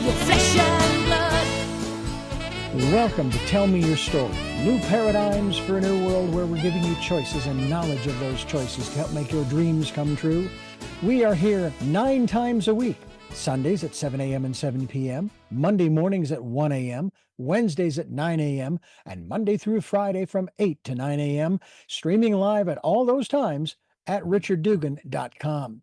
your flesh and blood. Welcome to Tell Me Your Story, new paradigms for a new world where we're giving you choices and knowledge of those choices to help make your dreams come true. We are here 9 times a week, Sundays at 7 a.m. and 7 p.m., Monday mornings at 1 a.m., Wednesdays at 9 a.m., and Monday through Friday from 8 to 9 a.m., streaming live at all those times at richarddugan.com.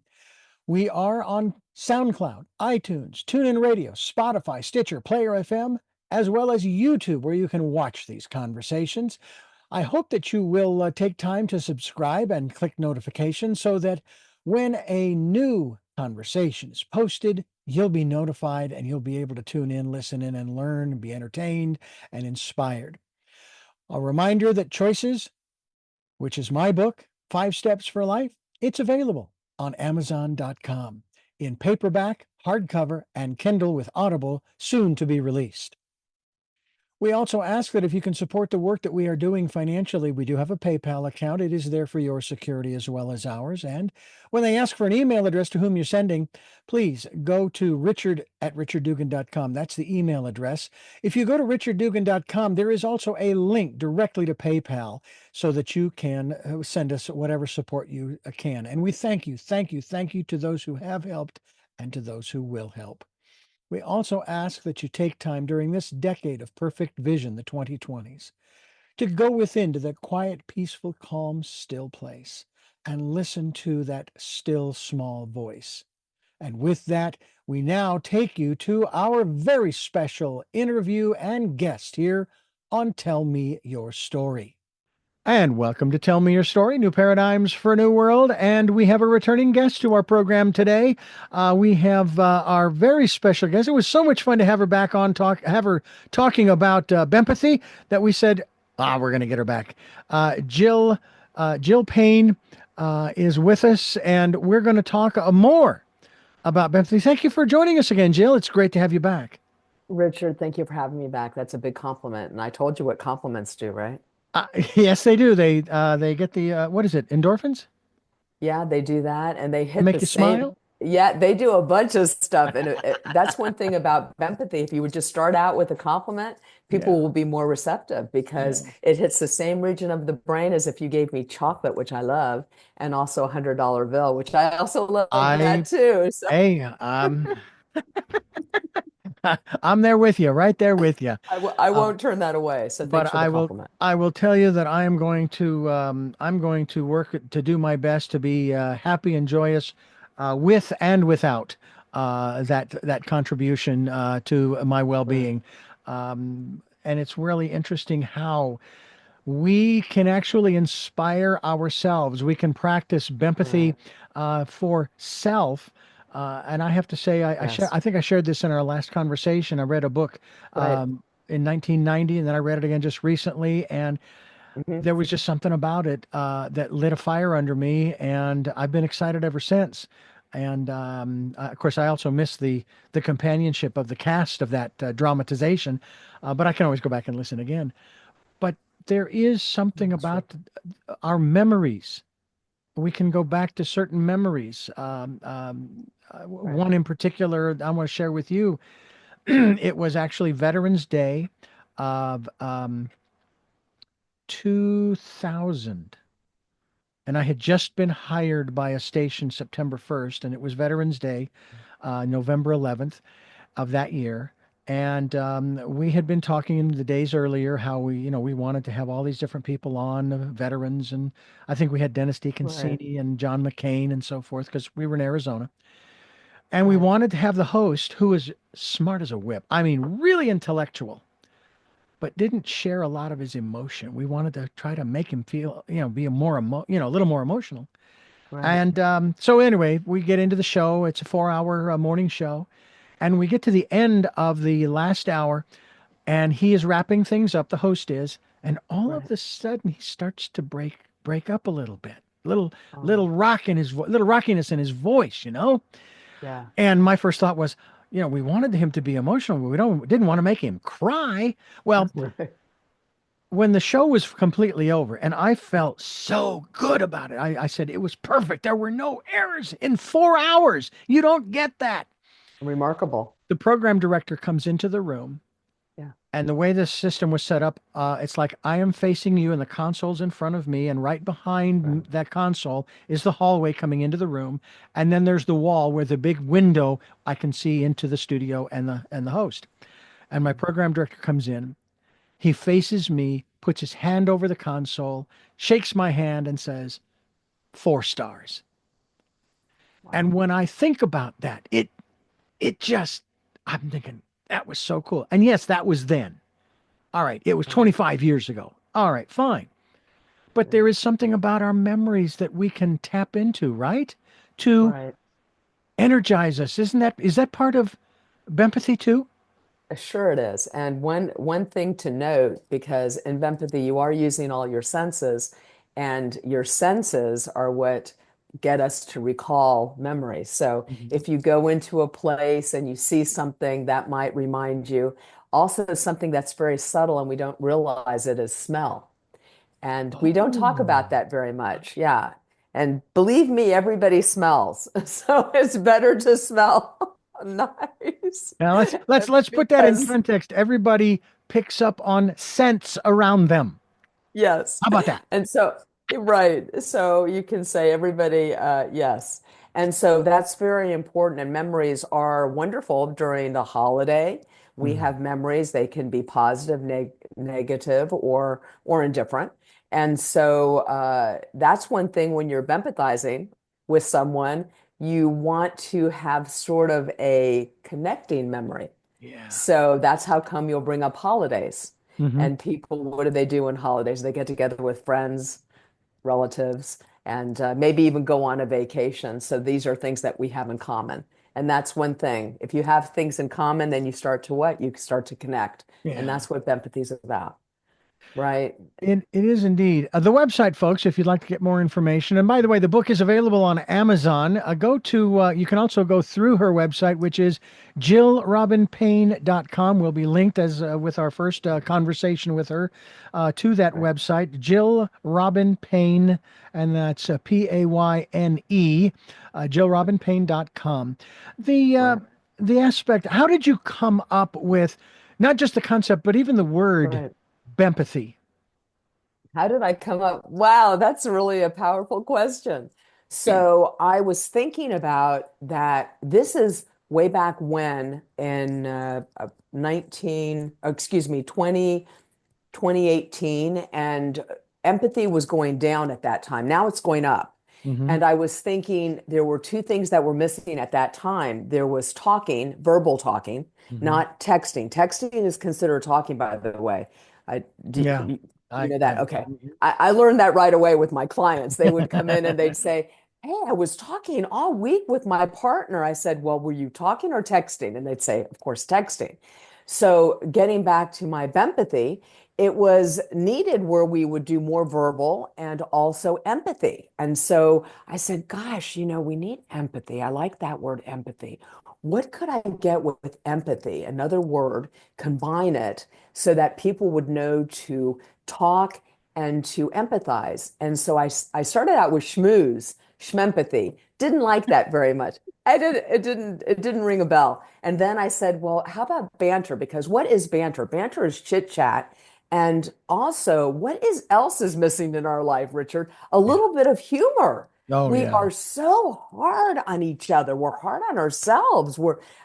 We are on SoundCloud, iTunes, TuneIn Radio, Spotify, Stitcher, Player FM, as well as YouTube, where you can watch these conversations. I hope that you will take time to subscribe and click notifications so that when a new conversation is posted, you'll be notified and you'll be able to tune in, listen in, and learn, and be entertained and inspired. A reminder that Choices, which is my book, 5 Steps for Life, it's available on Amazon.com in paperback, hardcover, and Kindle with Audible, soon to be released. We also ask that if you can support the work that we are doing financially, we do have a PayPal account. It is there for your security as well as ours. And when they ask for an email address to whom you're sending, please go to richard@richarddugan.com. That's the email address. If you go to richarddugan.com, there is also a link directly to PayPal so that you can send us whatever support you can. And we thank you to those who have helped and to those who will help. We also ask that you take time during this decade of perfect vision, the 2020s, to go within to that quiet, peaceful, calm, still place and listen to that still, small voice. And with that, we now take you to our very special interview and guest here on Tell Me Your Story. And welcome to Tell Me Your Story, New Paradigms for a New World. And we have a returning guest to our program today. We have our very special guest. It was so much fun to have her back on, have her talking about Bempathy that we said, we're going to get her back. Jill Payne is with us, and we're going to talk more about Bempathy. Thank you for joining us again, Jill. It's great to have you back. Richard, thank you for having me back. That's a big compliment. And I told you what compliments do, right? Yes, they do. They get the what is it? Endorphins? Yeah, they do that, and they hit Make the you same. smile? Yeah, they do a bunch of stuff, and that's one thing about empathy. If you would just start out with a compliment, people will be more receptive because it hits the same region of the brain as if you gave me chocolate, which I love, and also a $100 bill, which I also love that too. So. Hey, I'm there with you, right there with you. I won't turn that away. So thanks for the compliment. I will tell you that I am going to work to do my best to be happy and joyous with and without that contribution to my well-being. And it's really interesting how we can actually inspire ourselves. We can practice Bempathy for self. And I have to say, I think I shared this in our last conversation. I read a book in 1990, and then I read it again just recently. And there was just something about it that lit a fire under me, and I've been excited ever since. And of course, I also miss the companionship of the cast of that dramatization, but I can always go back and listen again. But there is something about our memories. We can go back to certain memories. One in particular I want to share with you. It was actually Veterans Day of 2000. And I had just been hired by a station September 1st, and it was Veterans Day, November 11th of that year. And we had been talking in the days earlier how we wanted to have all these different people on, veterans, and I think we had Dennis DeConcini and John McCain and so forth because we were in Arizona. And we wanted to have the host who was smart as a whip. I mean, really intellectual, but didn't share a lot of his emotion. We wanted to try to make him feel, be a little more emotional. And so anyway, we get into the show. It's a 4-hour morning show. And we get to the end of the last hour, and he is wrapping things up, the host is, and all of a sudden he starts to break up a little bit. Little rockiness in his voice, Yeah. And my first thought was, we wanted him to be emotional, but we didn't want to make him cry. Well, when the show was completely over, and I felt so good about it, I said it was perfect. There were no errors in 4 hours. You don't get that. Remarkable. the program director comes into the room, Yeah. and the way this system was set up, it's like I am facing you, and the console's in front of me, and right behind Right. that console is the hallway coming into the room, and then there's the wall where the big window I can see into the studio and the host. And my program director comes in. He faces me, puts his hand over the console, shakes my hand, and says, 4 stars. And Wow. when I think about that, it just, I'm thinking that was so cool. And yes, that was then. All right, it was Right. 25 years ago. All right, fine. But there is something about our memories that we can tap into, right? To Right. energize us. Is that part of Bempathy too? Sure it is. And one thing to note, because in Bempathy you are using all your senses, and your senses are what get us to recall memories. So Mhm. if you go into a place and you see something that might remind you, also something that's very subtle and we don't realize it is smell. And we don't talk Oh, about that very much. Yeah. And believe me, everybody smells. So it's better to smell nice. now let's put that in Because context. Everybody picks up on scents around them. yes. How about that? And so, right. So you can say everybody, yes. And so that's very important. And memories are wonderful during the holiday. We Mhm. have memories. They can be positive, negative, or indifferent. And so that's one thing when you're empathizing with someone, you want to have sort of a connecting memory. Yeah. So that's how come you'll bring up holidays. Hmm. And people, what do they do on holidays? They get together with friends, relatives, and maybe even go on a vacation. So these are things that we have in common. And that's one thing. If you have things in common, then you start to what? You start to connect. And Yeah. that's what empathy is about, right? It is indeed. The website, folks, if you'd like to get more information. And by the way, the book is available on Amazon. You can also go through her website, which is jillrobinpayne.com. Will be linked as with our first conversation with her to that Right, website, Jill Robin Payne, and that's Payne, jillrobinpayne.com. The, uh, right, the aspect, how did you come up with not just the concept, but even the word right. Bempathy? How did I come up? Wow, that's really a powerful question. So I was thinking about that. This is way back when in 19, oh, excuse me, 2018, and empathy was going down at that time. Now it's going up. Hmm. And I was thinking there were two things that were missing at that time. There was talking, verbal talking, Hmm. not texting. Texting is considered talking, by the way. I, do, Yeah. you know that? Yeah. Okay. I learned that right away with my clients. They would come in and they'd say, "Hey, I was talking all week with my partner." I said, "Well, were you talking or texting?" And they'd say, "Of course, texting." So getting back to my empathy, it was needed where we would do more verbal and also empathy. And so I said, gosh, we need empathy. I like that word empathy. What could I get with empathy? Another word, combine it so that people would know to talk and to empathize. And so I started out with schmooze, schmempathy. Didn't like that very much. It didn't ring a bell. And then I said, well, how about banter? Because what is banter? Banter is chit chat. And also, what is else is missing in our life, Richard? A Yeah. little bit of humor. Oh, We yeah. are so hard on each other. We're hard on ourselves.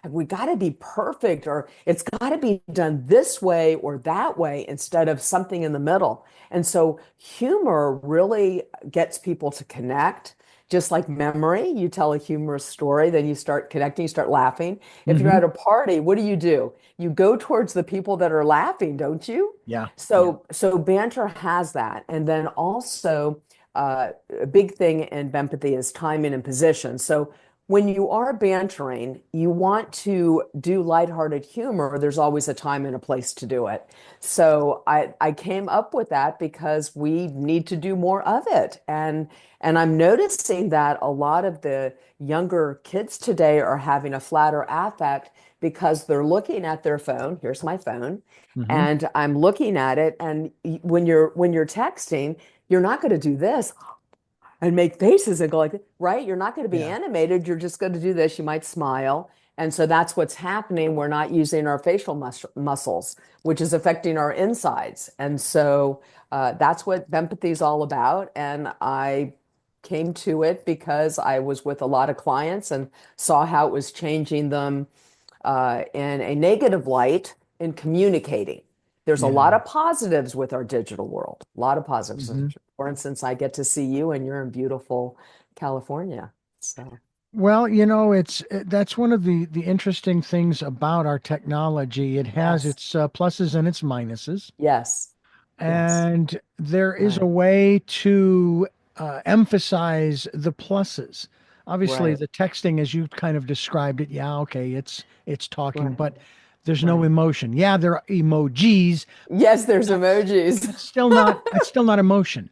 We got to be perfect, or it's got to be done this way or that way instead of something in the middle. And so humor really gets people to connect. Just like memory, you tell a humorous story, then you start connecting, you start laughing. If you're Hmm. at a party, what do? You go towards the people that are laughing, don't you? Yeah. Yeah. So banter has that. And then also a big thing in empathy is timing and position. So when you are bantering, you want to do lighthearted humor. There's always a time and a place to do it. So I came up with that because we need to do more of it. And I'm noticing that a lot of the younger kids today are having a flatter affect because they're looking at their phone. Here's my phone, Hmm. and I'm looking at it. And when you're texting, you're not going to do this and make faces and go like, right? You're not going to be Yeah. animated. You're just going to do this. You might smile. And so that's what's happening. We're not using our facial muscles, which is affecting our insides. And so that's what Bempathy is all about. And I came to it because I was with a lot of clients and saw how it was changing them in a negative light in communicating. There's a Yeah. lot of positives with our digital world, a lot of positives. Hmm. For instance, I get to see you and you're in beautiful California. So, Well, that's one of the interesting things about our technology. It has yes, its pluses and its minuses, yes, yes, and there is a right, way to emphasize the pluses. Obviously, right, the texting, as you kind of described it, yeah, okay, it's talking, right, but there's no right. emotion. Yeah, there are emojis. Yes, there's That's emojis. that's still not emotion.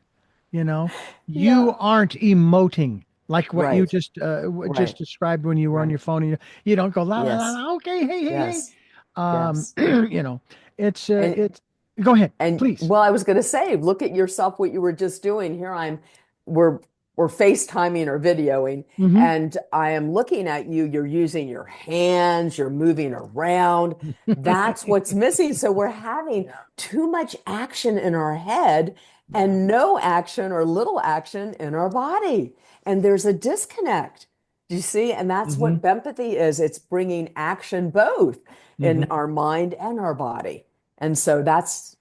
You know, you Yeah, aren't emoting like what you right, just right, described when you were on right. your phone. You don't go la la la Yes, la. Okay, hey hey hey. yes, yes. You know, it's And it's. Go ahead, And please. well, I was going to say, look at yourself, what you were just doing. Here we're we're FaceTiming or videoing, Hmm. and I am looking at you. You're using your hands, you're moving around. That's what's missing. So we're having Yeah, too much action in our head yeah. and no action or little action in our body. And there's a disconnect. Do you see? And that's Hmm. what Bempathy is. It's bringing action both in Hmm. our mind and our body. And so that's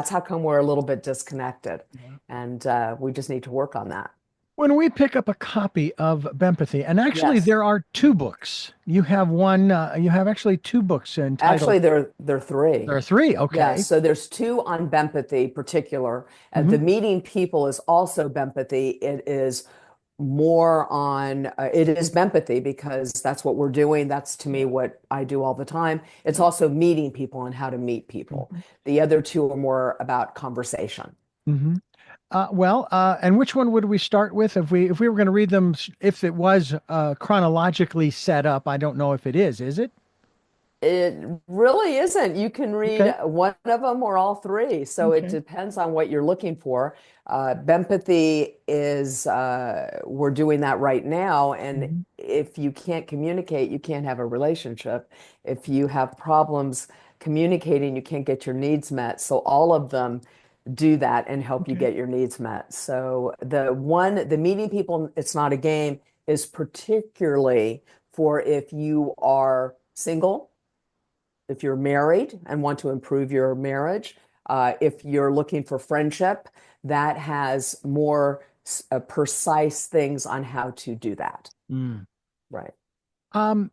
how come we're a little bit disconnected, Yeah. and we just need to work on that. When we pick up a copy of Bempathy, and actually Yes, there are two books. You have one. You have actually two books entitled. actually, there are three. There are three. Yeah, Okay. so there's two on Bempathy particular. The Hmm. meeting people is also Bempathy. It is more on it is Bempathy because that's what we're doing. That's to me Yeah. what I do all the time. It's Yeah. also meeting people and how to meet people. Hmm. The other two are more about conversation. Hmm. And which one would we start with if we were going to read them? If it was chronologically set up, I don't know if it is. Is it? It really isn't. You can read Okay. one of them or all three. So it Okay. depends on what you're looking for. Bempathy is, we're doing that right now. And Hmm. if you can't communicate, you can't have a relationship. If you have problems communicating, you can't get your needs met. So all of them do that and help you Okay. get your needs met. So the meeting people, it's not a game, is particularly for if you are single, if you're married and want to improve your marriage, if you're looking for friendship, that has more precise things on how to do that. Mm. Right.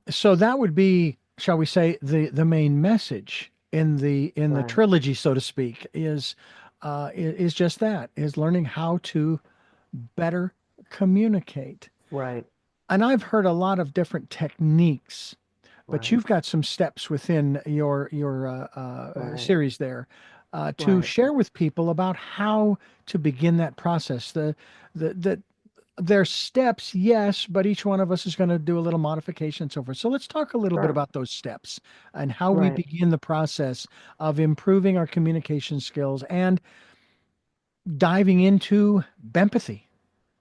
So that would be, shall we say, the main message in the Right. trilogy, so to speak, is just that, is learning how to better communicate. Right. And I've heard a lot of different techniques, but Right. you've got some steps within your Right. series there to Right. share with people about how to begin that process. The there's steps, yes, but each one of us is going to do a little modification and so forth. So let's talk a little bit Sure. about those steps and how we Right. begin the process of improving our communication skills and diving into empathy.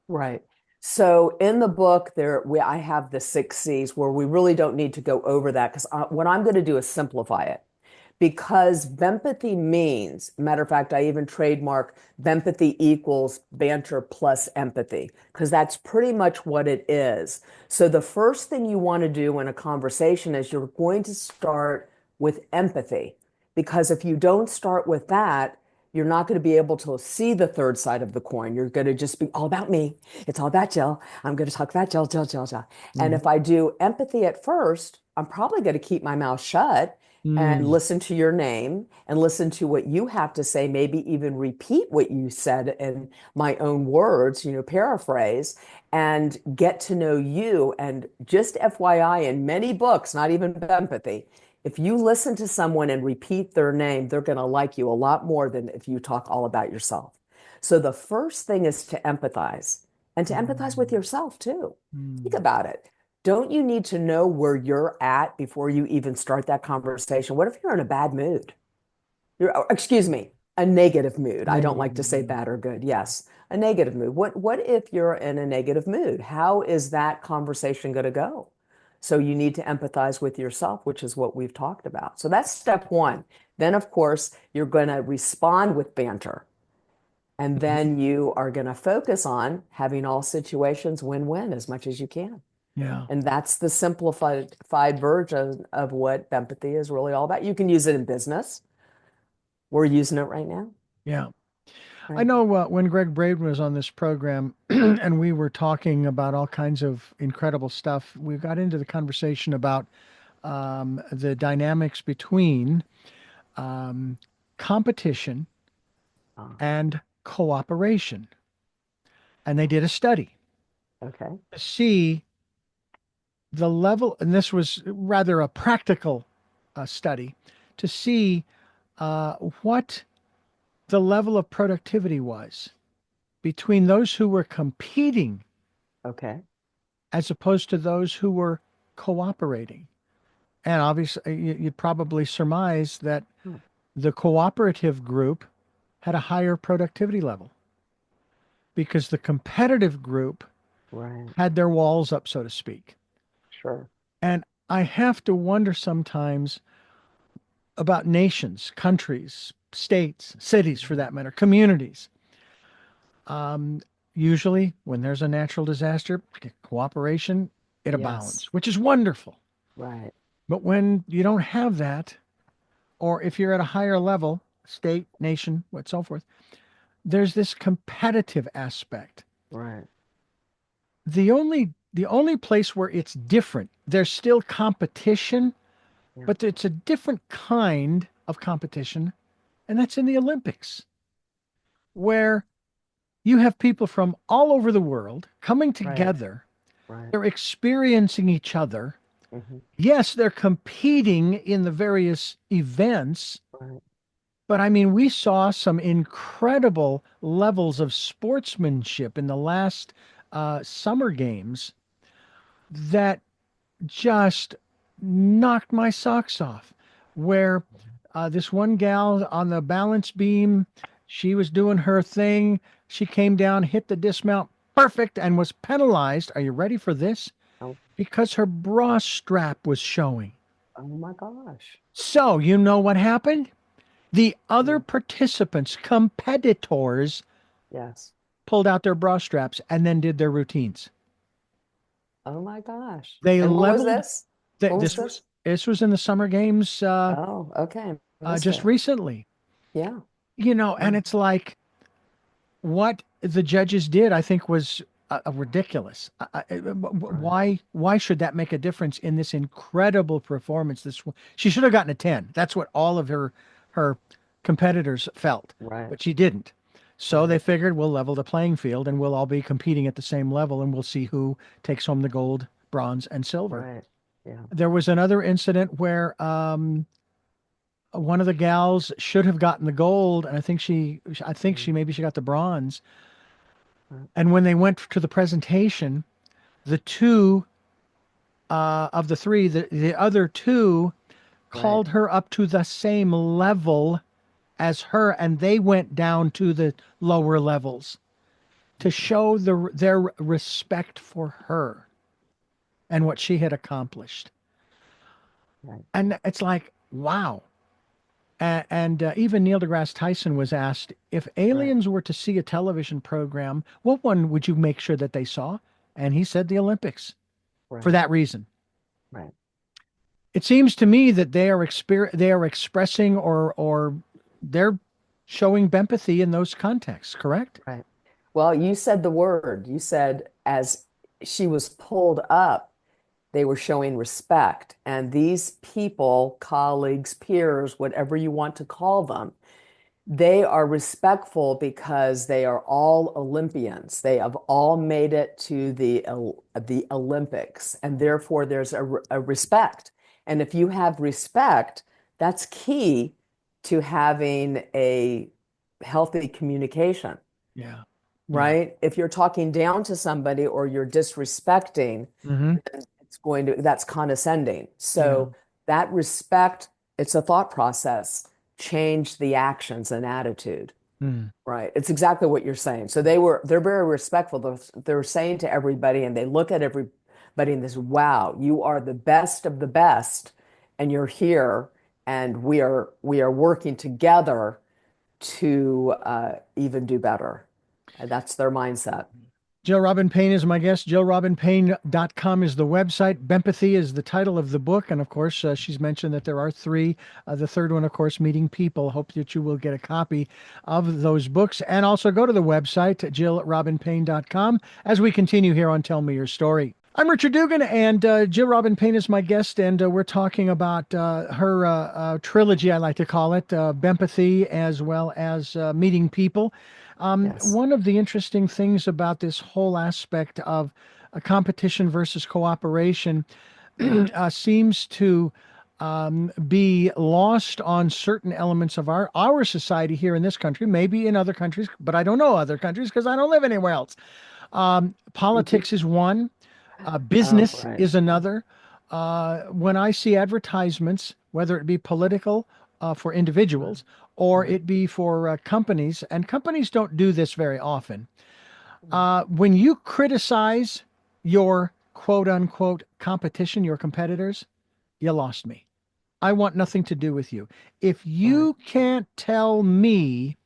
Right. So in the book, I have the 6 C's where we really don't need to go over that because what I'm going to do is simplify it. Because Bempathy means, matter of fact, I even trademark Bempathy equals banter plus empathy, because that's pretty much what it is. So the first thing you want to do in a conversation is you're going to start with empathy, because if you don't start with that, you're not going to be able to see the third side of the coin. You're going to just be all about me. It's all about Jill. I'm going to talk about Jill, Jill, Jill, Jill. And if Mhm. I do empathy at first, I'm probably going to keep my mouth shut and Mm. listen to your name and listen to what you have to say, maybe even repeat what you said in my own words, paraphrase, and get to know you. And just FYI, in many books, not even empathy, if you listen to someone and repeat their name, they're going to like you a lot more than if you talk all about yourself. So the first thing is to empathize and to empathize with Mm. yourself too. Think Mm. about it. Don't you need to know where you're at before you even start that conversation? What if you're in a bad mood? Excuse me, a negative mood. I don't Negative like to say mood. bad or good. Yes, a negative mood. What if you're in a negative mood? How is that conversation going to go? So you need to empathize with yourself, which is what we've talked about. So that's step one. Then, of course, you're going to respond with banter. And Mhm. then you are going to focus on having all situations win-win as much as you can. Yeah. And that's the simplified version of what empathy is really all about. You can use it in business. We're using it right now. Yeah. I Right. know when Greg Braden was on this program and we were talking about all kinds of incredible stuff, we got into the conversation about the dynamics between um, competition Uh, and cooperation. And they did a study okay. to see the level, and this was rather a practical study, to see what the level of productivity was between those who were competing Okay. as opposed to those who were cooperating. And obviously, you'd probably surmise that Hmm. the cooperative group had a higher productivity level because the competitive group Right. had their walls up, so to speak. Sure. And I have to wonder sometimes about nations, countries, states, cities for Mhm. that matter, communities. Um, Usually, when there's a natural disaster, cooperation, it abounds, Yes. which is wonderful. Right. But when you don't have that, or if you're at a higher level, state, nation, what so forth, there's this competitive aspect. Right. The only place where it's different, there's still competition, Yeah. but it's a different kind of competition, and that's in the Olympics, where you have people from all over the world coming Right. together. Right. They're experiencing each other. Hmm. Yes, they're competing in the various events, Right. but I mean, we saw some incredible levels of sportsmanship in the last summer games that just knocked my socks off. Where this one gal on the balance beam, she was doing her thing. She came down, hit the dismount perfect, and was penalized. Are you ready for this? Oh, Because her bra strap was showing. oh my gosh. So, you know what happened? The other Mm. participants, competitors, Yes. pulled out their bra straps and then did their routines. Oh my gosh. They And when was leveled. this? Th- When was this was this? this was in the summer games Oh, okay. Missed just it. recently. Yeah. And Wow. it's like what the judges did. I think was ridiculous. Right. Why should that make a difference in this incredible performance? She should have gotten a 10. That's what all of her competitors felt, Right. but she didn't. So they Right. figured we'll level the playing field and we'll all be competing at the same level and we'll see who takes home the gold, bronze, and silver. Right. Yeah. There was another incident where one of the gals should have gotten the gold, and I think she Mm. maybe she got the bronze. Right. And when they went to the presentation, the two of the three, the other two Right. called her up to the same level as her, and they went down to the lower levels to Mhm. show their respect for her and what she had accomplished. Right. And it's like, wow. And even Neil deGrasse Tyson was asked if Right. aliens were to see a television program, what one would you make sure that they saw? And he said the Olympics for Right. that reason. Right. It seems to me that they are expressing or they're showing empathy in those contexts, correct? Right. Well, you said the word. You said as she was pulled up, they were showing respect. And these people, colleagues, peers, whatever you want to call them, they are respectful because they are all Olympians. They have all made it to the Olympics, and therefore there's a respect. And if you have respect, that's key to having a healthy communication, Yeah. Yeah. right? If you're talking down to somebody or you're disrespecting, Hmm. that's condescending. Yeah. So that respect, it's a thought process, change the actions and attitude. Mm. Right. It's exactly what you're saying. So they're very respectful. They're saying to everybody and they look at but in this, wow, you are the best of the best, and you're here, and we are working together to even do better. And that's their mindset. Jill Robin Payne is my guest. JillRobinPayne.com is the website. Bempathy is the title of the book. And of course, she's mentioned that there are three. The third one, of course, Meeting People. Hope that you will get a copy of those books. And also go to the website, JillRobinPayne.com, as we continue here on Tell Me Your Story. I'm Richard Dugan, and Jill Robin Payne is my guest, and we're talking about her trilogy, I like to call it, Bempathy, as well as Meeting People. Yes. One of the interesting things about this whole aspect of competition versus cooperation seems to be lost on certain elements of our society here in this country, maybe in other countries, but I don't know other countries because I don't live anywhere else. Politics is one. Oh, Business right. is another. When I see advertisements, whether it be political for individuals or Right. it be for companies, and companies don't do this very often, when you criticize your quote unquote competition, your competitors, you lost me. I want nothing to do with you. If Right. you can't tell me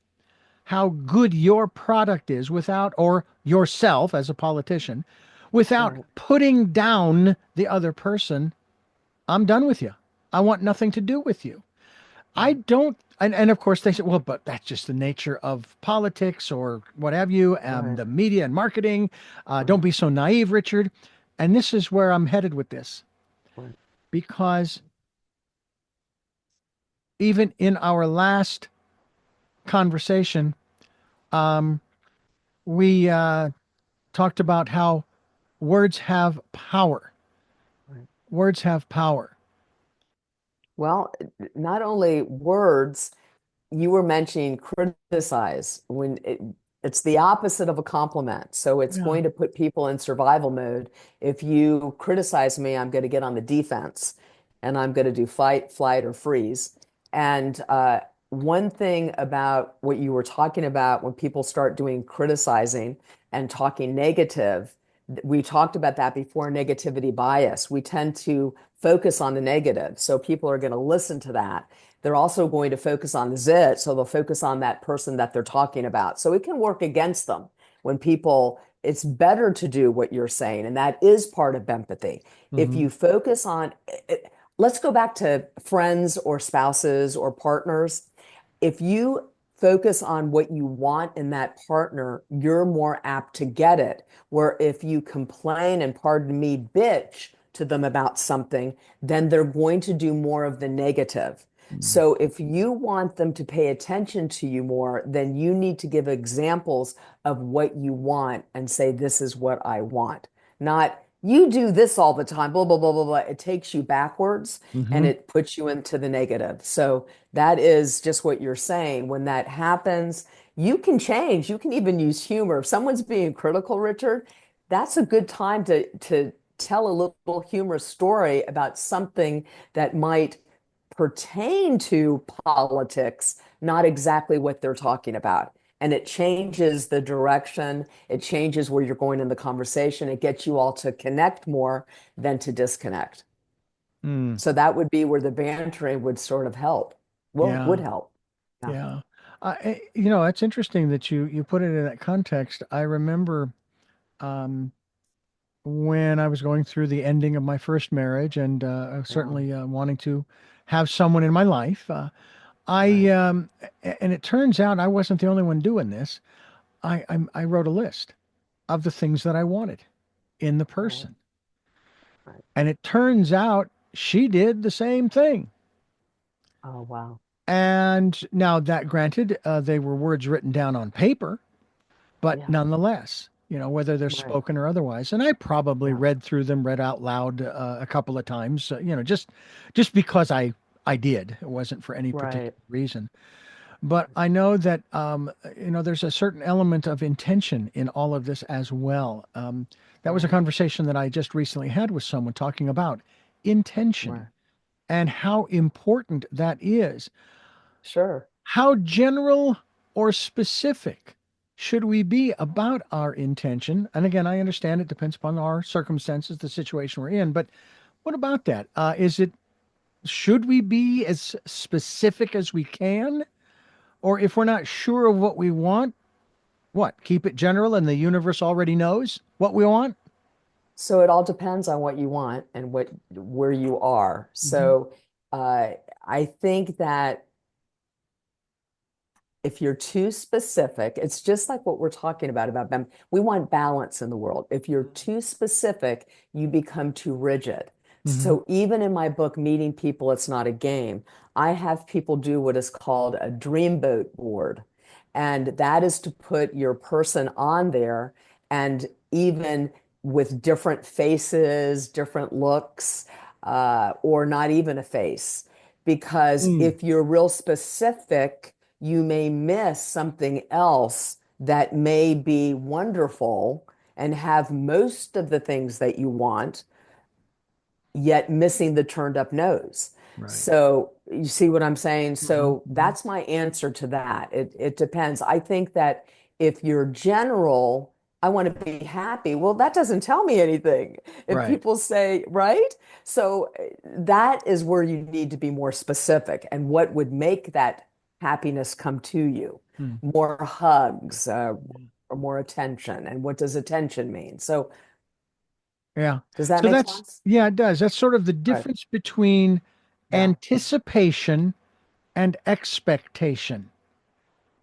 how good your product is without, or yourself as a politician, without Right. putting down the other person, I'm done with you. I want nothing to do with you. I Right. don't, and of course they say, well, but that's just the nature of politics or what have you, Right. the media and marketing. Don't Right. be so naive, Richard. And this is where I'm headed with this, Right. because even in our last conversation, um, we talked about how words have power. Right. Words have power. Well, not only words, you were mentioning criticize when it's the opposite of a compliment. So it's Yeah. going to put people in survival mode. If you criticize me, I'm going to get on the defense and I'm going to do fight, flight, or freeze. And one thing about what you were talking about when people start doing criticizing and talking negative, we talked about that before, negativity bias. We tend to focus on the negative. So people are going to listen to that. They're also going to focus on the zit, so they'll focus on that person that they're talking about. So it can work against them when people, it's better to do what you're saying, and that is part of empathy. If Hmm. you focus on, let's go back to friends or spouses or partners. If you focus on what you want in that partner, you're more apt to get it. Where if you complain and, pardon me, bitch to them about something, then they're going to do more of the negative. So if you want them to pay attention to you more, then you need to give examples of what you want and say, this is what I want. Not, you do this all the time, blah, blah, blah, blah, blah. It takes you backwards and Hmm. it puts you into the negative. So that is just what you're saying. When that happens, you can change. You can even use humor. If someone's being critical, Richard, that's a good time to tell a little humorous story about something that might pertain to politics, not exactly what they're talking about. And it changes the direction, it changes where you're going in the conversation. It gets you all to connect more than to disconnect. Mm. So that would be where the bantering would sort of help. Well, would Yeah. help. Yeah. Yeah. It's interesting that you put it in that context. I remember um, when I was going through the ending of my first marriage and Yeah. certainly wanting to have someone in my life. I Right. and it turns out I wasn't the only one doing this. I wrote a list of the things that I wanted in the Right. person. Right. And it turns out she did the same thing. Oh, wow. And now that granted, they were words written down on paper, but Yeah. nonetheless, whether they're Right. spoken or otherwise. And I probably Yeah. read through them, read out loud a couple of times, just because I did. It wasn't for any Right. particular reason. But I know that there's a certain element of intention in all of this as well. That was a Right. conversation that I just recently had with someone talking about intention Right. and how important that is. Sure. How general or specific? should we be about our intention? And again, I understand it depends upon our circumstances, the situation we're in, but what about that? Should we be as specific as we can? Or if we're not sure of what we want, what? Keep it general and the universe already knows what we want? So it all depends on what you want and what where you are. Hmm. So I think that if you're too specific, it's just like what we're talking about them. We want balance in the world. If you're too specific, you become too rigid. Hmm. So even in my book, Meeting People, It's Not a Game, I have people do what is called a dreamboat board. And that is to put your person on there and even with different faces, different looks, or not even a face. Because Mm, if you're real specific, you may miss something else that may be wonderful and have most of the things that you want, yet missing the turned up nose. right. So you see what I'm saying? Hmm. So Hmm. that's my answer to that. It depends. I think that if you're general, I want to be happy. Well, that doesn't tell me anything. If Right. people say, right? So that is where you need to be more specific and what would make that happiness come to you. Hmm. More hugs, or more attention. And what does attention mean? So Yeah. does that So make that's, sense? yeah, it does. That's sort of the Right. difference between Yeah. anticipation and expectation,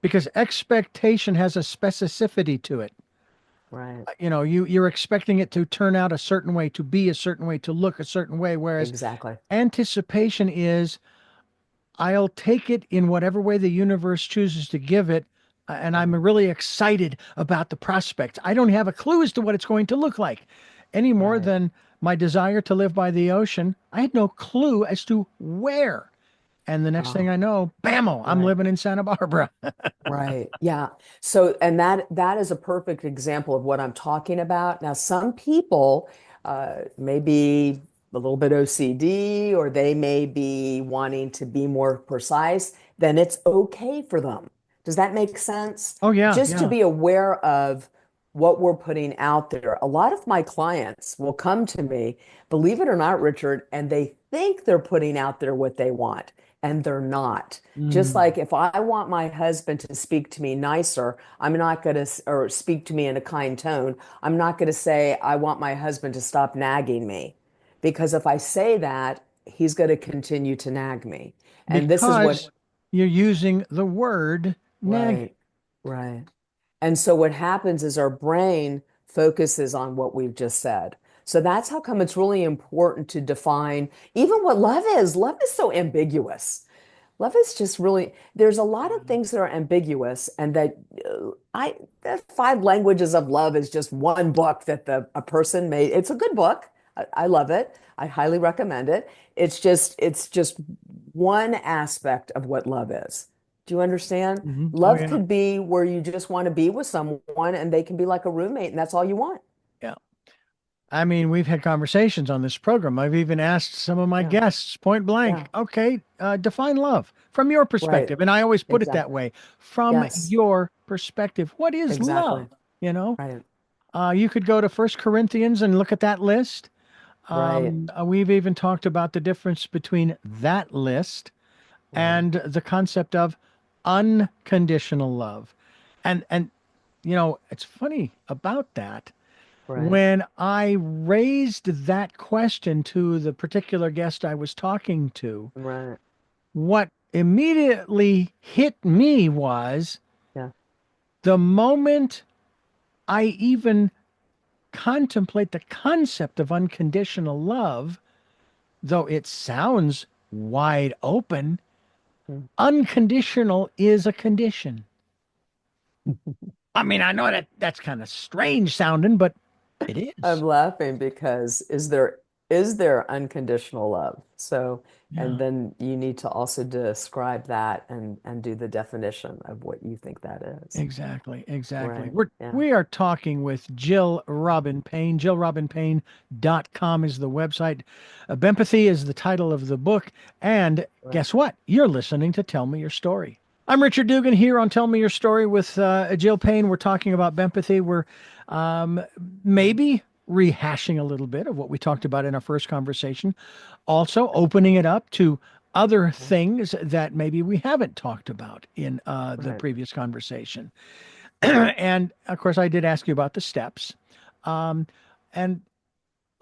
because expectation has a specificity to it. Right. You're expecting it to turn out a certain way, to be a certain way, to look a certain way, whereas Exactly. anticipation is I'll take it in whatever way the universe chooses to give it. And I'm Right. really excited about the prospect. I don't have a clue as to what it's going to look like any more Right. than my desire to live by the ocean. I had no clue as to where. And the next thing Oh, I know, bammo, I'm right. living in Santa Barbara. Right. Yeah. So, and that is a perfect example of what I'm talking about. Now, some people may be a little bit OCD, or they may be wanting to be more precise. Then it's okay for them. Does that make sense? Oh, yeah, Just to yeah. be aware of what we're putting out there. A lot of my clients will come to me, believe it or not, Richard, and they think they're putting out there what they want, and they're not. Just Mm. like if I want my husband to speak to me nicer, I'm not going to, or speak to me in a kind tone, I'm not going to say, I want my husband to stop nagging me. Because if I say that, he's going to continue to nag me. And this is what, Because you're using the word nagging. right, right. And so what happens is our brain focuses on what we've just said. So that's how come it's really important to define even what love is. Love is so ambiguous. Love is just really, there's a lot of things that are ambiguous, and that the five languages of love is just one book that a person made. It's a good book. I love it. I highly recommend it. It's just one aspect of what love is. Do you understand? Hmm. Oh, Love yeah. could be where you just want to be with someone and they can be like a roommate and that's all you want. Yeah. I mean, we've had conversations on this program. I've even asked some of my Yeah. guests point blank, Yeah. okay, define love from your Right. perspective. And I always put it that Exactly. way, from Yes. your perspective. What is love? Exactly. You know, Right. you could go to First Corinthians and look at that list. Right. We've even talked about the difference between that list Right. and the concept of unconditional love. And it's funny about that. Right. When I raised that question to the particular guest I was talking to, Right. what immediately hit me was Yeah. the moment I even contemplate the concept of unconditional love, though it sounds wide open, Mm. unconditional is a condition. I mean, I know that that's kind of strange sounding, but it I'm is. laughing because is there unconditional love? So, and Yeah. then you need to also describe that and do the definition of what you think that is. Exactly, exactly. Right. We're Yeah. we are talking with Jill Robin Payne. JillRobinPayne.com is the website. Bempathy is the title of the book. And Right. guess what? You're listening to Tell Me Your Story. I'm Richard Dugan here on Tell Me Your Story with Jill Payne. We're talking about Bempathy. We're um, maybe rehashing a little bit of what we talked about in our first conversation, also opening it up to other Mhm. things that maybe we haven't talked about in the Right, previous conversation. And of course, I did ask you about the steps. Um, and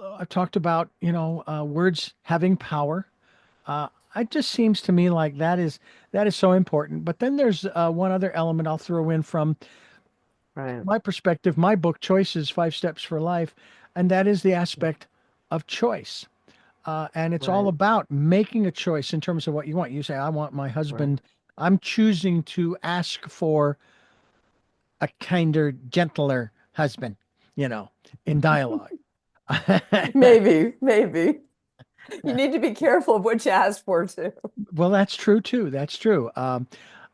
I've talked about, words having power. It just seems to me like that is so important. But then there's one other element I'll throw in from right, my perspective, my book, Choices: 5 Steps for Life, and that is the aspect of choice. And it's all right, about making a choice in terms of what you want. You say, I want my right. husband, I'm choosing to ask for a kinder, gentler husband, you know, in dialogue. Maybe, maybe. You need to be careful of what you ask for too. Well, that's true too. That's true. I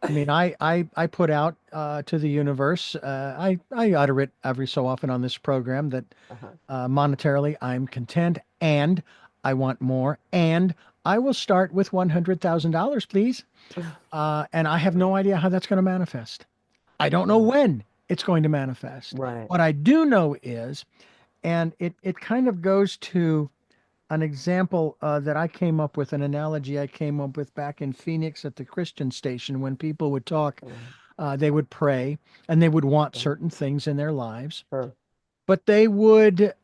mean, I put out to the universe. I utter it every so often on this program that Uh-huh. monetarily I'm content, and I want more, and I will start with $100,000, please. And I have no idea how that's going to manifest. I don't know Right, when it's going to manifest. right, What I do know is, and it kind of goes to an example that I came up with, an analogy I came up with back in Phoenix at the Christian station when people would talk, right, they would pray and they would want right. certain things in their lives, Sure. but they would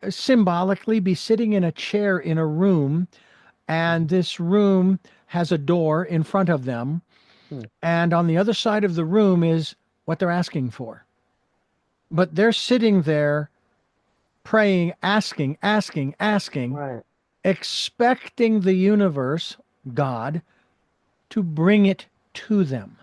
symbolically be sitting in a chair in a room, and Mhm. this room has a door in front of them, Hmm. and on the other side of the room is what they're asking for. But they're sitting there praying, asking, asking, asking, Right, expecting the universe, God, to bring it to them.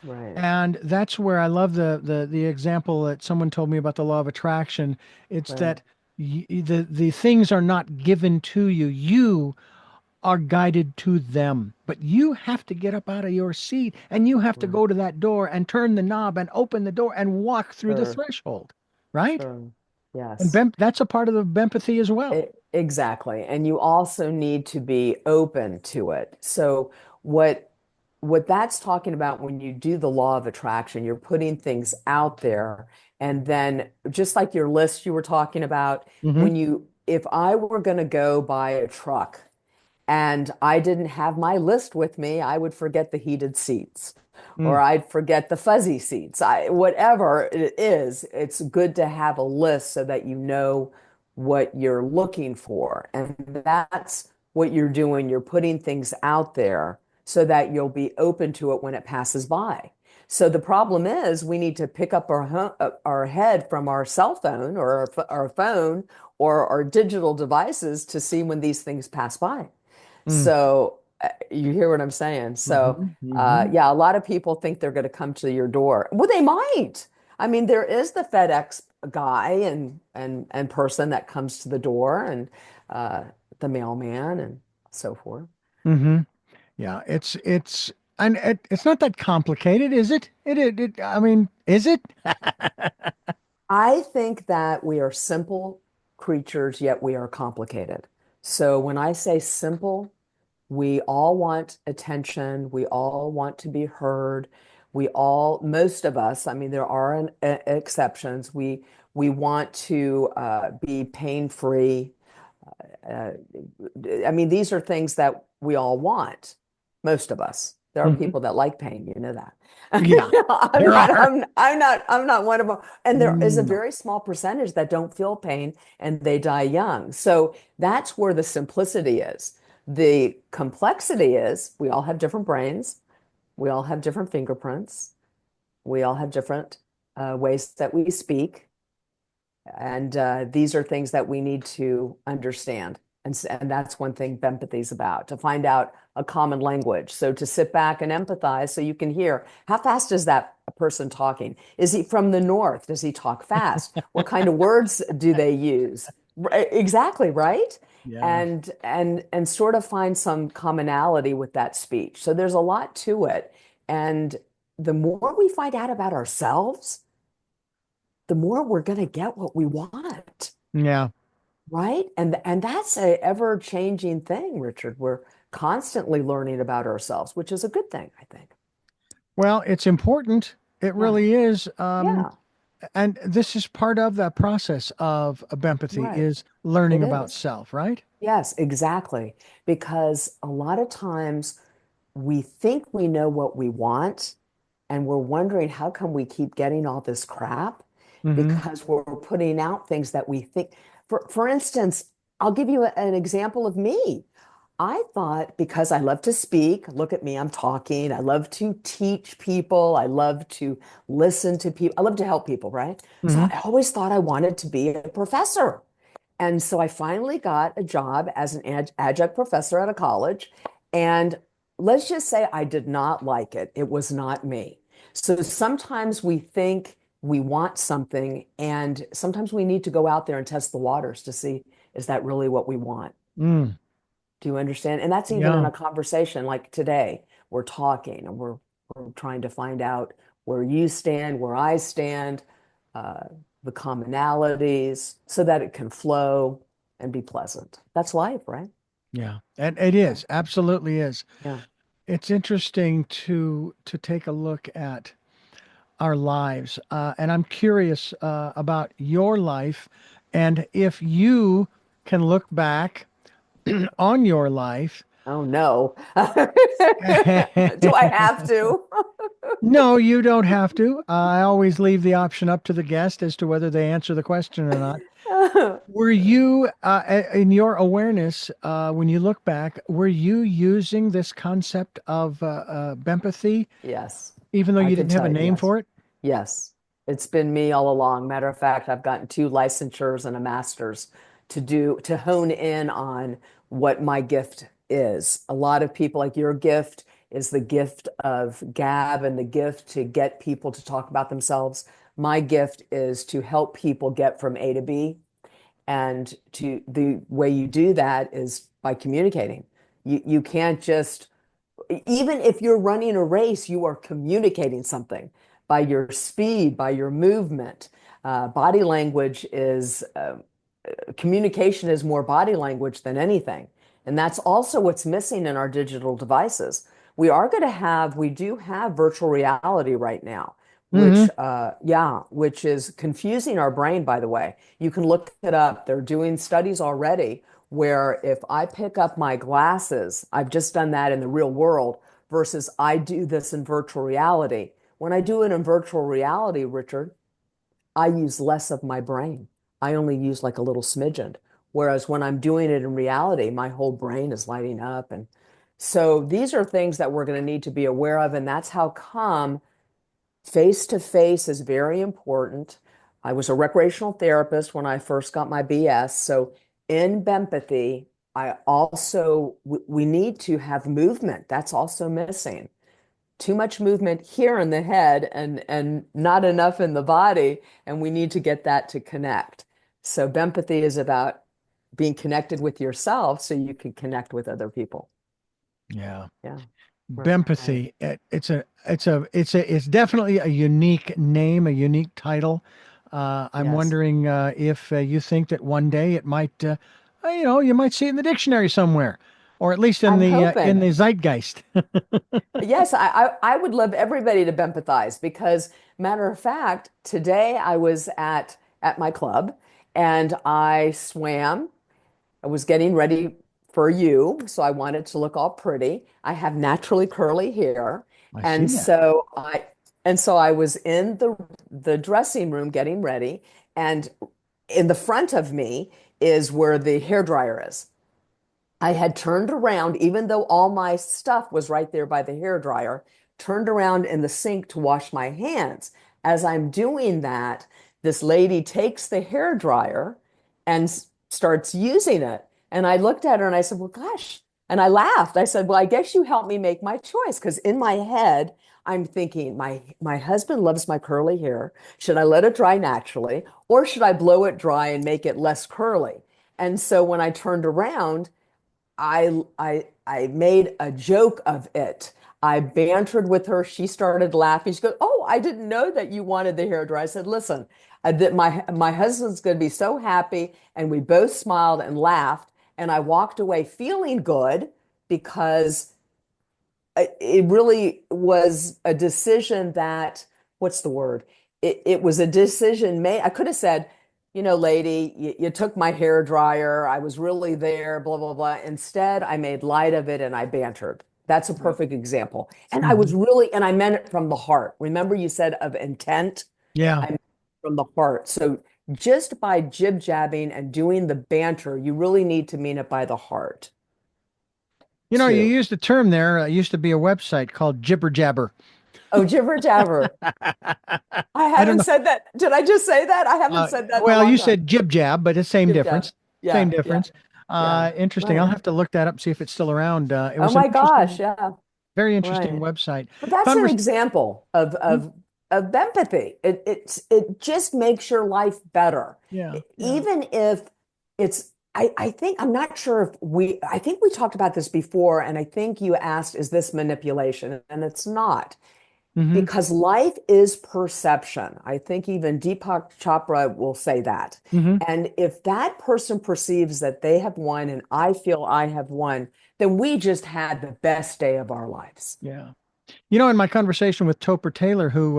right, And that's where I love the example that someone told me about the law of attraction. It's right, that the things are not given to you. You are guided to them. But you have to get up out of your seat and you have to right. go to that door and turn the knob and open the door and walk through the Sure, threshold, right? sure. And Yes. That's a part of the empathy as well. Exactly. And you also need to be open to it. So what what that's talking about when you do the law of attraction, you're putting things out there. And then just like your list you were talking about, Hmm. when you if I were going to go buy a truck and I didn't have my list with me, I would forget the heated seats Mm, or I'd forget the fuzzy seats. Whatever it is, it's good to have a list so that you know what you're looking for. And that's what you're doing. You're putting things out there so that you'll be open to it when it passes by. So the problem is we need to pick up our head from our cell phone or our phone or our digital devices to see when these things pass by. mm, So you hear what I'm saying? So hmm, hmm. yeah, a lot of people think they're going to come to your door. Well, they might. I mean, there is the FedEx guy and person that comes to the door and uh, the mailman and so forth. Hmm. Yeah, it's and it's not that complicated, is it? I mean, is it? I think that we are simple creatures, yet we are complicated. So when I say simple, we all want attention. We all want to be heard. Most of us, I mean, there are exceptions. We want to be pain-free. Uh, I mean, these are things that we all want, most of us. There are Mhm. people that like pain, you know that. Yeah, I'm there not, are. I'm not one of them. And there is a No. very small percentage that don't feel pain and they die young. So that's where the simplicity is. The complexity is we all have different brains, we all have different fingerprints, we all have different ways that we speak. And these are things that we need to understand. And that's one thing empathy is about, to find out a common language. So to sit back and empathize so you can hear how fast is that person talking? Is he from the north? Does he talk fast? What kind of words do they use? Exactly, right? Yeah. And sort of find some commonality with that speech. So there's a lot to it. And the more we find out about ourselves, the more we're going to get what we want, Yeah. right? And that's a ever changing thing, Richard. We're constantly learning about ourselves, which is a good thing, I think. Well, it's important. It Yeah. really is. Yeah. And this is part of that process of empathy Right. is learning It about is. self, right? Yes, exactly. Because a lot of times we think we know what we want, and we're wondering how come we keep getting all this crap Hmm. because we're putting out things that we think. For instance, I'll give you an example of me. I thought because I love to speak, look at me, I'm talking. I love to teach people. I love to listen to people. I love to help people, right? So Hmm. I always thought I wanted to be a professor. And so I finally got a job as an adjunct professor at a college. And let's just say I did not like it. It was not me. So sometimes we think we want something, and sometimes we need to go out there and test the waters to see, is that really what we want? Mm, Do you understand? And that's even in yeah. a conversation like today. We're talking and we're trying to find out where you stand, where I stand, uh, the commonalities, so that it can flow and be pleasant. That's life, right? Yeah. And it Yeah. is, absolutely is. Yeah. It's interesting to take a look at our lives. And I'm curious about your life and if you can look back on your life. Oh no. Do I have to? No, you don't have to. I always leave the option up to the guest as to whether they answer the question or not. Were you, in your awareness, when you look back, were you using this concept of Bempathy, Yes, even though I you can didn't have tell a you, name yes. for it? Yes, it's been me all along. Matter of fact, I've gotten two licensures and a master's to hone in on what my gift is. A lot of people, like your gift is the gift of gab and the gift to get people to talk about themselves. My gift is to help people get from A to B. And to the way you do that is by communicating. You can't just, even if you're running a race, you are communicating something by your speed, by your movement. Body language is communication is more body language than anything. And that's also what's missing in our digital devices. We do have virtual reality right now, Hmm. which is confusing our brain, by the way. You can look it up. They're doing studies already where if I pick up my glasses, I've just done that in the real world versus I do this in virtual reality. When I do it in virtual reality, Richard, I use less of my brain. I only use like a little smidgen. Whereas when I'm doing it in reality, my whole brain is lighting up. And so these are things that we're going to need to be aware of. And that's how come face to face is very important. I was a recreational therapist when I first got my BS. So in Bempathy, we need to have movement. That's also missing. Too much movement here in the head and not enough in the body, and we need to get that to connect. So Bempathy is about being connected with yourself so you can connect with other people. Yeah. Yeah, right. Bempathy. It's definitely a unique name, a unique title. I'm Yes. wondering if you think that one day it might, you might see it in the dictionary somewhere, or at least I'm in hoping. the zeitgeist. Yes, I would love everybody to empathize because, matter of fact, today I was at my club and I swam. I was getting ready for you, so I wanted to look all pretty. I have naturally curly hair, I see and that. so I was in the dressing room getting ready, and in the front of me is where the hair dryer is. I had turned around, even though all my stuff was right there by the hair dryer, turned around in the sink to wash my hands. As I'm doing that, this lady takes the hair dryer and starts using it. And I looked at her and I said, well, gosh. And I laughed. I said, well, I guess you helped me make my choice. Because in my head, I'm thinking, my husband loves my curly hair. Should I let it dry naturally? Or should I blow it dry and make it less curly? And so when I turned around, I made a joke of it. I bantered with her. She started laughing. She goes, "Oh, I didn't know that you wanted the hair dry." I said, "Listen, that my husband's going to be so happy." And we both smiled and laughed. And I walked away feeling good because it really was a decision that, what's the word? It was a decision made. I could have said, lady, you took my hair dryer. I was really there, blah, blah, blah. Instead, I made light of it and I bantered. That's a Right. perfect example. And I Hmm. was really, and I meant it from the heart. Remember, you said of intent? Yeah. I meant it from the heart. So just by jib jabbing and doing the banter, you really need to mean it by the heart You too. used a term there. Used to be a website called Jibber Jabber. Oh, jibber jabber. I I don't haven't know. said that. Did I just say that? I haven't said that in a Well, long you time. said jib jab, but it's same Jib jab. difference. Yeah, Same yeah, difference. yeah. Interesting. I'll Right. have to look that up, see if it's still around. It Oh was an my gosh, interesting, yeah. very interesting Right. website. But that's an Convers example of empathy. It just makes your life better. Yeah, yeah. Even if it's I think I'm not sure if I think we talked about this before, and I think you asked, is this manipulation? And it's not. Hmm. Because life is perception. I think even Deepak Chopra will say that. Hmm. And if that person perceives that they have won and I feel I have won, then we just had the best day of our lives. Yeah. In my conversation with Topper Taylor, who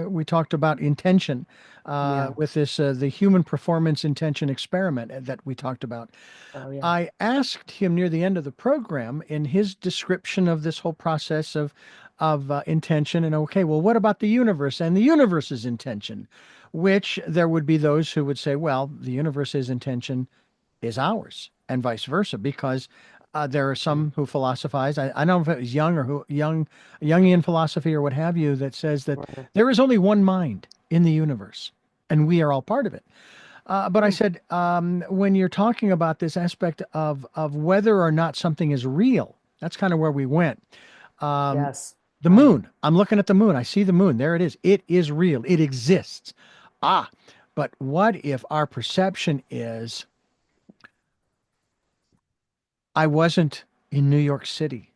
we talked about intention Yeah. with this the human performance intention experiment that we talked about. Oh, yeah. I asked him near the end of the program in his description of this whole process of intention, and okay, well, what about the universe and the universe's intention? Which there would be those who would say, well, the universe's intention is ours, and vice versa, because there are Yeah. some who philosophize. I don't know if it was Young or who Jungian philosophy or what have you that says that Right. there is only one mind in the universe, and we are all part of it. But I Hmm. said, when you're talking about this aspect of whether or not something is real, that's kind of where we went. Um, Yes. the Right. moon. I'm looking at the moon. I see the moon. There it is. It is real. It exists. Ah, but what if our perception is I wasn't in New York City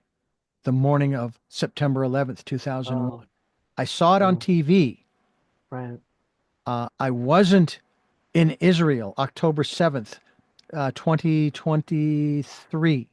the morning of September 11th, Oh, 2001. I saw it on oh, TV. right. I wasn't in Israel October 7th, 2023.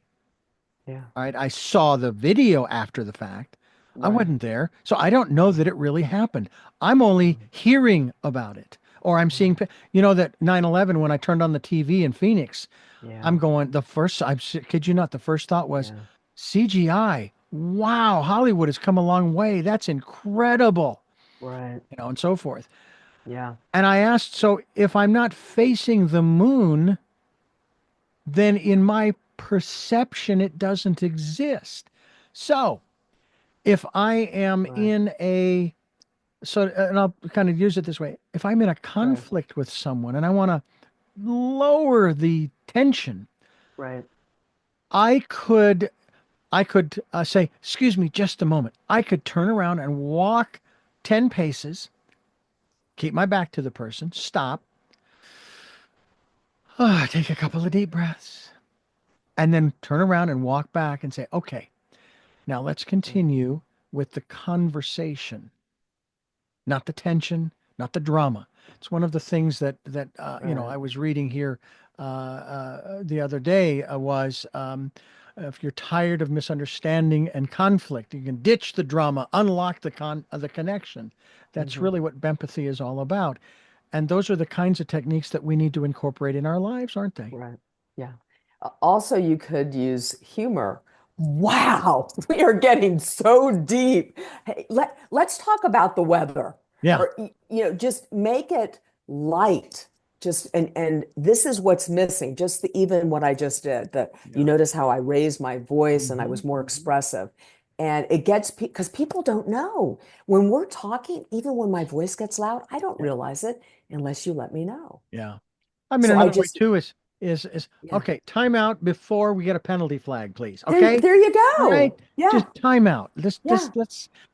Yeah. All right. I saw the video after the fact. I Right. wasn't there. So I don't know that it really happened. I'm only Mhm. hearing about it. Or I'm seeing, Right. that 9/11, when I turned on the TV in Phoenix, Yeah. I'm going, kid you not, the first thought was Yeah. CGI. Wow, Hollywood has come a long way. That's incredible, Right. and so forth. Yeah. And I asked, so if I'm not facing the moon, then in my perception, it doesn't exist. So if I am Right. in and I'll kind of use it this way, if I'm in a Right. conflict with someone and I want to lower the tension, Right. I could say, "Excuse me, just a moment." I could turn around and walk 10 paces, keep my back to the person, stop, take a couple of deep breaths, and then turn around and walk back and say, "Okay, now let's Right. continue with the conversation, not the tension, not the drama." It's one of the things that Right. I was reading here the other day was if you're tired of misunderstanding and conflict, you can ditch the drama, unlock the connection. That's Mhm. really what Bempathy is all about. And those are the kinds of techniques that we need to incorporate in our lives, aren't they? Right. Yeah. Also, you could use humor. Wow, we are getting so deep. Hey, let's talk about the weather, Yeah. or just make it light. Just and this is what's missing. Just even what I just did. That you Yeah. notice how I raised my voice and I Hmm. was more Hmm. expressive, and it gets because people don't know when we're talking. Even when my voice gets loud, I don't Yeah. realize it unless you let me know. Yeah. I mean, So I another way just too is yeah. okay, time out before we get a penalty flag, please. There, Okay? there you All right. go. Just Yeah, time out. yeah,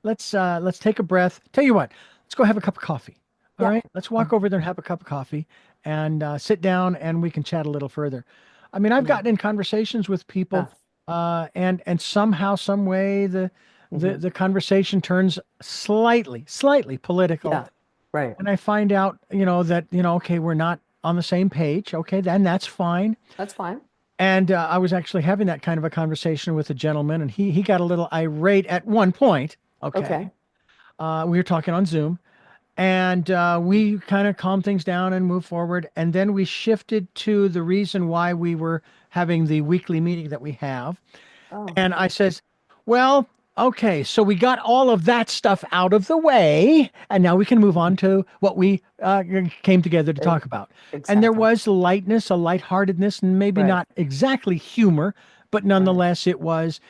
Let's take a breath. Tell you what, let's go have a cup of coffee. All yeah, right? Let's walk over there and have a cup of coffee and sit down and we can chat a little further. I mean, I've yeah, gotten in conversations with yeah, people and somehow, some way hmm, the conversation turns slightly political. yeah, right. And I find out, that, okay, we're not on the same page. Okay, then that's fine. That's fine. And I was actually having that kind of a conversation with a gentleman, and he got a little irate at one point. Okay. Okay. We were talking on Zoom, and we kind of calmed things down and moved forward. And then we shifted to the reason why we were having the weekly meeting that we have. Oh, And I says, well, okay, so we got all of that stuff out of the way, and now we can move on to what we came together to e- talk about. And there exactly. was lightness, a lightheartedness, and maybe Right. not exactly humor, but Right. nonetheless, it was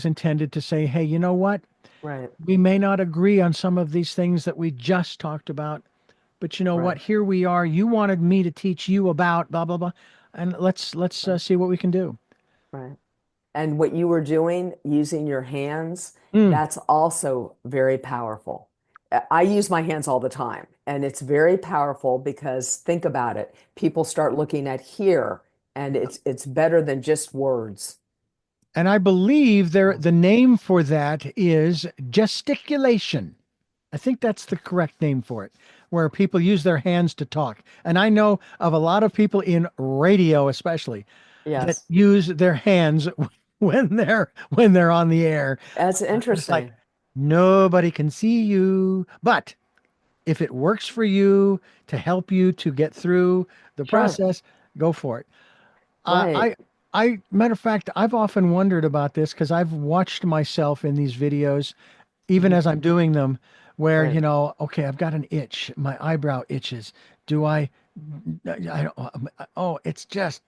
intended to say, hey, you know what? Right. We may not agree on some of these things that we just talked about, but you know what? Right. Here we are. You wanted me to teach you about blah blah blah, and let's Right. see what we can do. Right. And what you were doing, using your hands, Mm. that's also very powerful. I use my hands all the time, and it's very powerful because think about it. People start looking at here, and it's better than just words. And I believe Yeah. the name for that is gesticulation. I think that's the correct name for it, where people use their hands to talk. And I know of a lot of people in radio, especially, that Yes. use their hands when they're on the air. That's It's like interesting. nobody can see you, but if it works for you to help you to get through the Sure. process, go for it. Uh, Right. I, matter of fact, I've often wondered about this because I've watched myself in these videos, even Mhm. as I'm doing them, where, Right. okay, I've got an itch, my eyebrow itches. Do I don't, oh, it's just,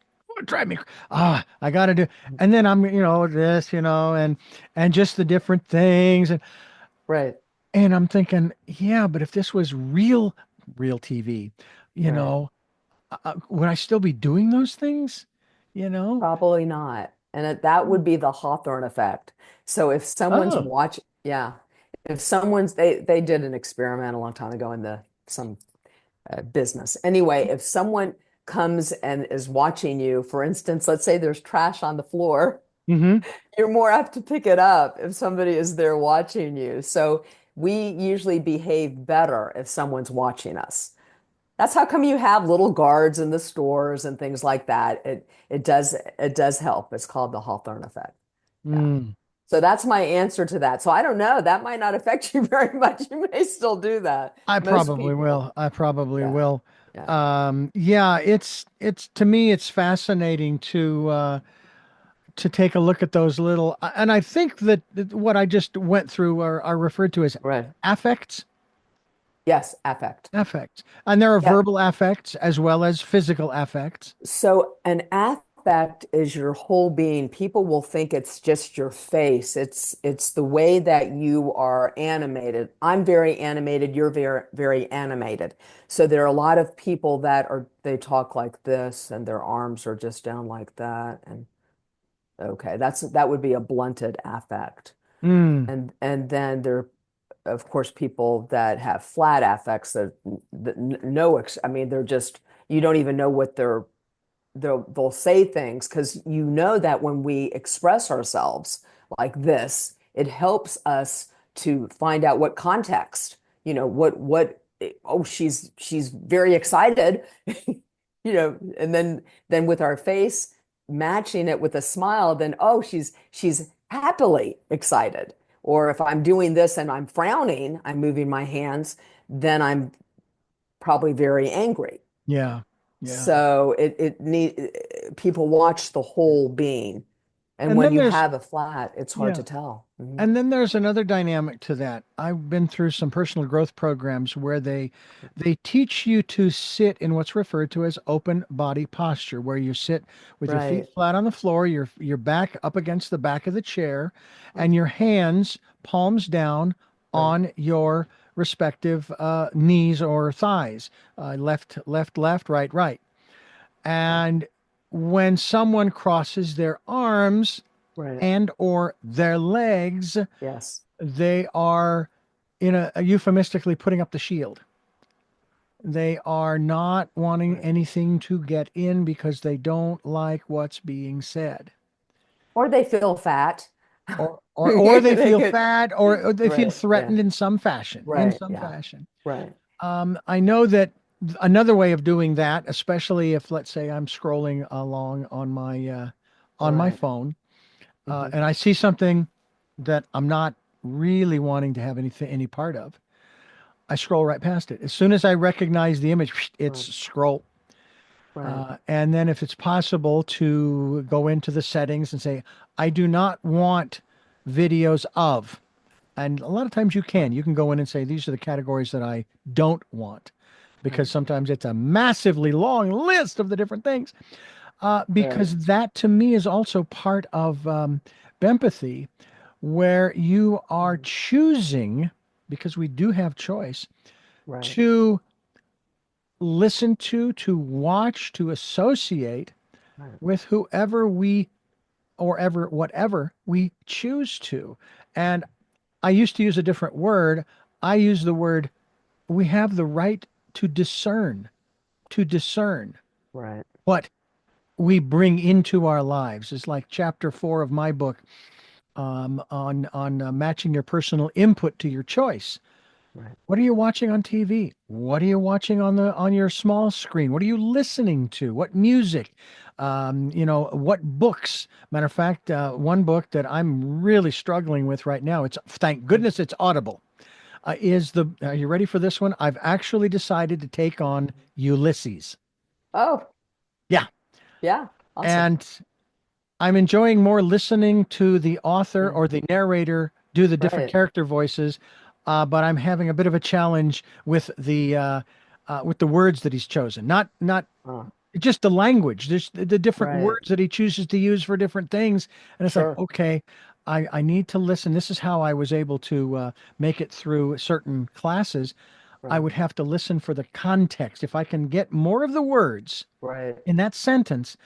drive me, I got to do, and then I'm, this, and just the different things. Right. And I'm thinking, yeah, but if this was real TV, you Right. know, would I still be doing those things? You know? Probably not. And that would be the Hawthorne effect. So if someone's Oh. watch, yeah, if they did an experiment a long time ago in the some business. Anyway, if someone comes and is watching you, for instance, let's say there's trash on the floor, Hmm. you're more apt to pick it up if somebody is there watching you. So we usually behave better if someone's watching us. That's how come you have little guards in the stores and things like that. It does help. It's called the Hawthorne effect. Yeah. Mm. So that's my answer to that. So I don't know. That might not affect you very much. You may still do that. I Most probably people. will. I probably Yeah. will. Yeah. Yeah, it's to me it's fascinating to take a look at those little, and I think that what I just went through are referred to as Right. affects, Yes. Affect. affects, and there are Yeah. verbal affects as well as physical affects. So an affect is your whole being. People will think it's just your face. It's the way that you are animated. I'm very animated, you're very animated. So there are a lot of people that are they talk like this and their arms are just down like that. And okay, that would be a blunted affect. Mm. And then there are, of course, people that have flat affects that no, I mean, they're just you don't even know what they'll say things because you know that when we express ourselves like this, it helps us to find out what context, what oh she's very excited, and then with our face matching it with a smile, then oh she's happily excited. Or if I'm doing this and I'm frowning, I'm moving my hands, then I'm probably very angry. Yeah. Yeah. So it need people watch the whole being. And And when then you there's have a flat, it's hard yeah. to tell. Mhm. And then there's another dynamic to that. I've been through some personal growth programs where they teach you to sit in what's referred to as open body posture, where you sit with your feet Right. flat on the floor, your back up against the back of the chair, and Oh, your hands palms down right. on your respective knees or thighs, left, right. Right. And when someone crosses their arms Right. and or their legs, Yes. they are in a euphemistically putting up the shield. They are not wanting Right. anything to get in because they don't like what's being said. Or they feel fat. Or they They feel could. fat or they feel Right. Yeah. threatened in some fashion, Right. Yeah. Right. I know that Another way of doing that, especially if, let's say, I'm scrolling along on my Right. phone, Hmm. and I see something that I'm not really wanting to have any part of, I scroll right past it. As soon as I recognize the image, it's Right. scroll. Right. And then, if it's possible, to go into the settings and say, I do not want videos of. And a lot of times Right. you can go in and say, these are the categories that I don't want, because Right. sometimes it's a massively long list of the different things. Right. Because that to me is also part of Bempathy, where you are Mhm. choosing, because we do have choice, Right. to listen to watch, to associate Right. with whoever we or ever whatever we choose to. And I used to use a different word. I use the word, we have the right to discern Right. what we bring into our lives. It's like chapter 4 of my book, on matching your personal input to your choice. Right. What are you watching on TV? What are you watching on your small screen? What are you listening to? What music? What books? Matter of fact, one book that I'm really struggling with right now, it's thank Mhm. goodness it's Audible. Is the Are you ready for this one? I've actually decided to take on Ulysses. Oh, Yeah, yeah. Awesome. and I'm enjoying more listening to the author Yeah. or the narrator do the different Right. character voices, but I'm having a bit of a challenge with the words that he's chosen. Not Oh, just the language. There's the different right. words that he chooses to use for different things, and it's like, Sure. okay, I need to listen. This is how I was able to make it through certain classes. I Right. would have to listen for the context. If I can get more of the words Right. in that sentence,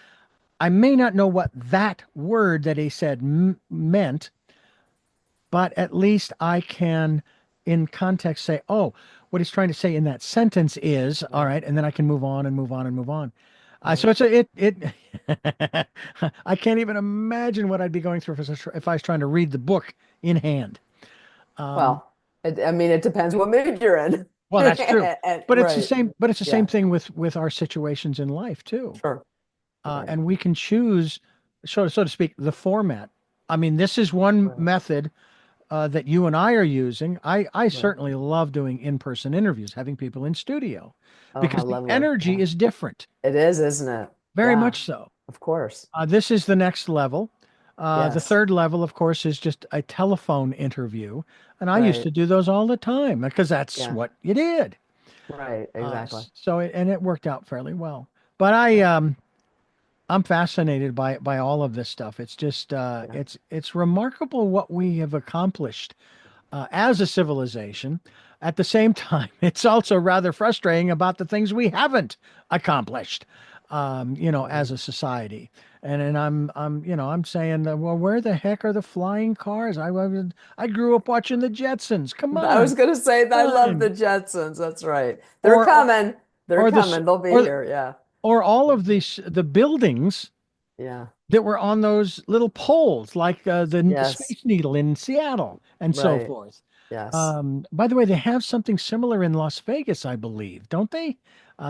I may not know what that word that he said meant, but at least I can, in context, say, oh, what he's trying to say in that sentence is, all Right. right, and then I can move on and move on and move on. So Right. it's a, it I can't even imagine what I'd be going through if I was trying to read the book in hand. Well, I mean, it depends what mood you're in. Well, that's true, but it's the Right. same. But it's the same Yeah. thing with our situations in life too. Sure. Right. And we can choose, so to speak, the format. I mean, this is one Right. method that you and I are using. I Right. certainly love doing in-person interviews, having people in studio, Oh, how because the lovely. energy Yeah. is different, It is, isn't it? very Yeah. much so. Of course. This is the next level. The Yes. third level, of course, is just a telephone interview, and I used Right. to do those all the time because that's Yeah. what you did. Right. Exactly. And it worked out fairly well. But Yeah. I'm fascinated by all of this stuff. It's just Yeah. it's remarkable what we have accomplished as a civilization. At the same time, it's also rather frustrating about the things we haven't accomplished, as Right. a society. And I'm saying, well, where the heck are the flying cars? I grew up watching the Jetsons. Come I on, was going to say that I love the time. Jetsons. That's right. They're Or or coming. They're or the s- coming. They'll be or here. Yeah. or all of the buildings Yeah. that were on those little poles, like the Yes. Space Needle in Seattle and so Right. forth. Yes. By the way, they have something similar in Las Vegas, I believe, don't they?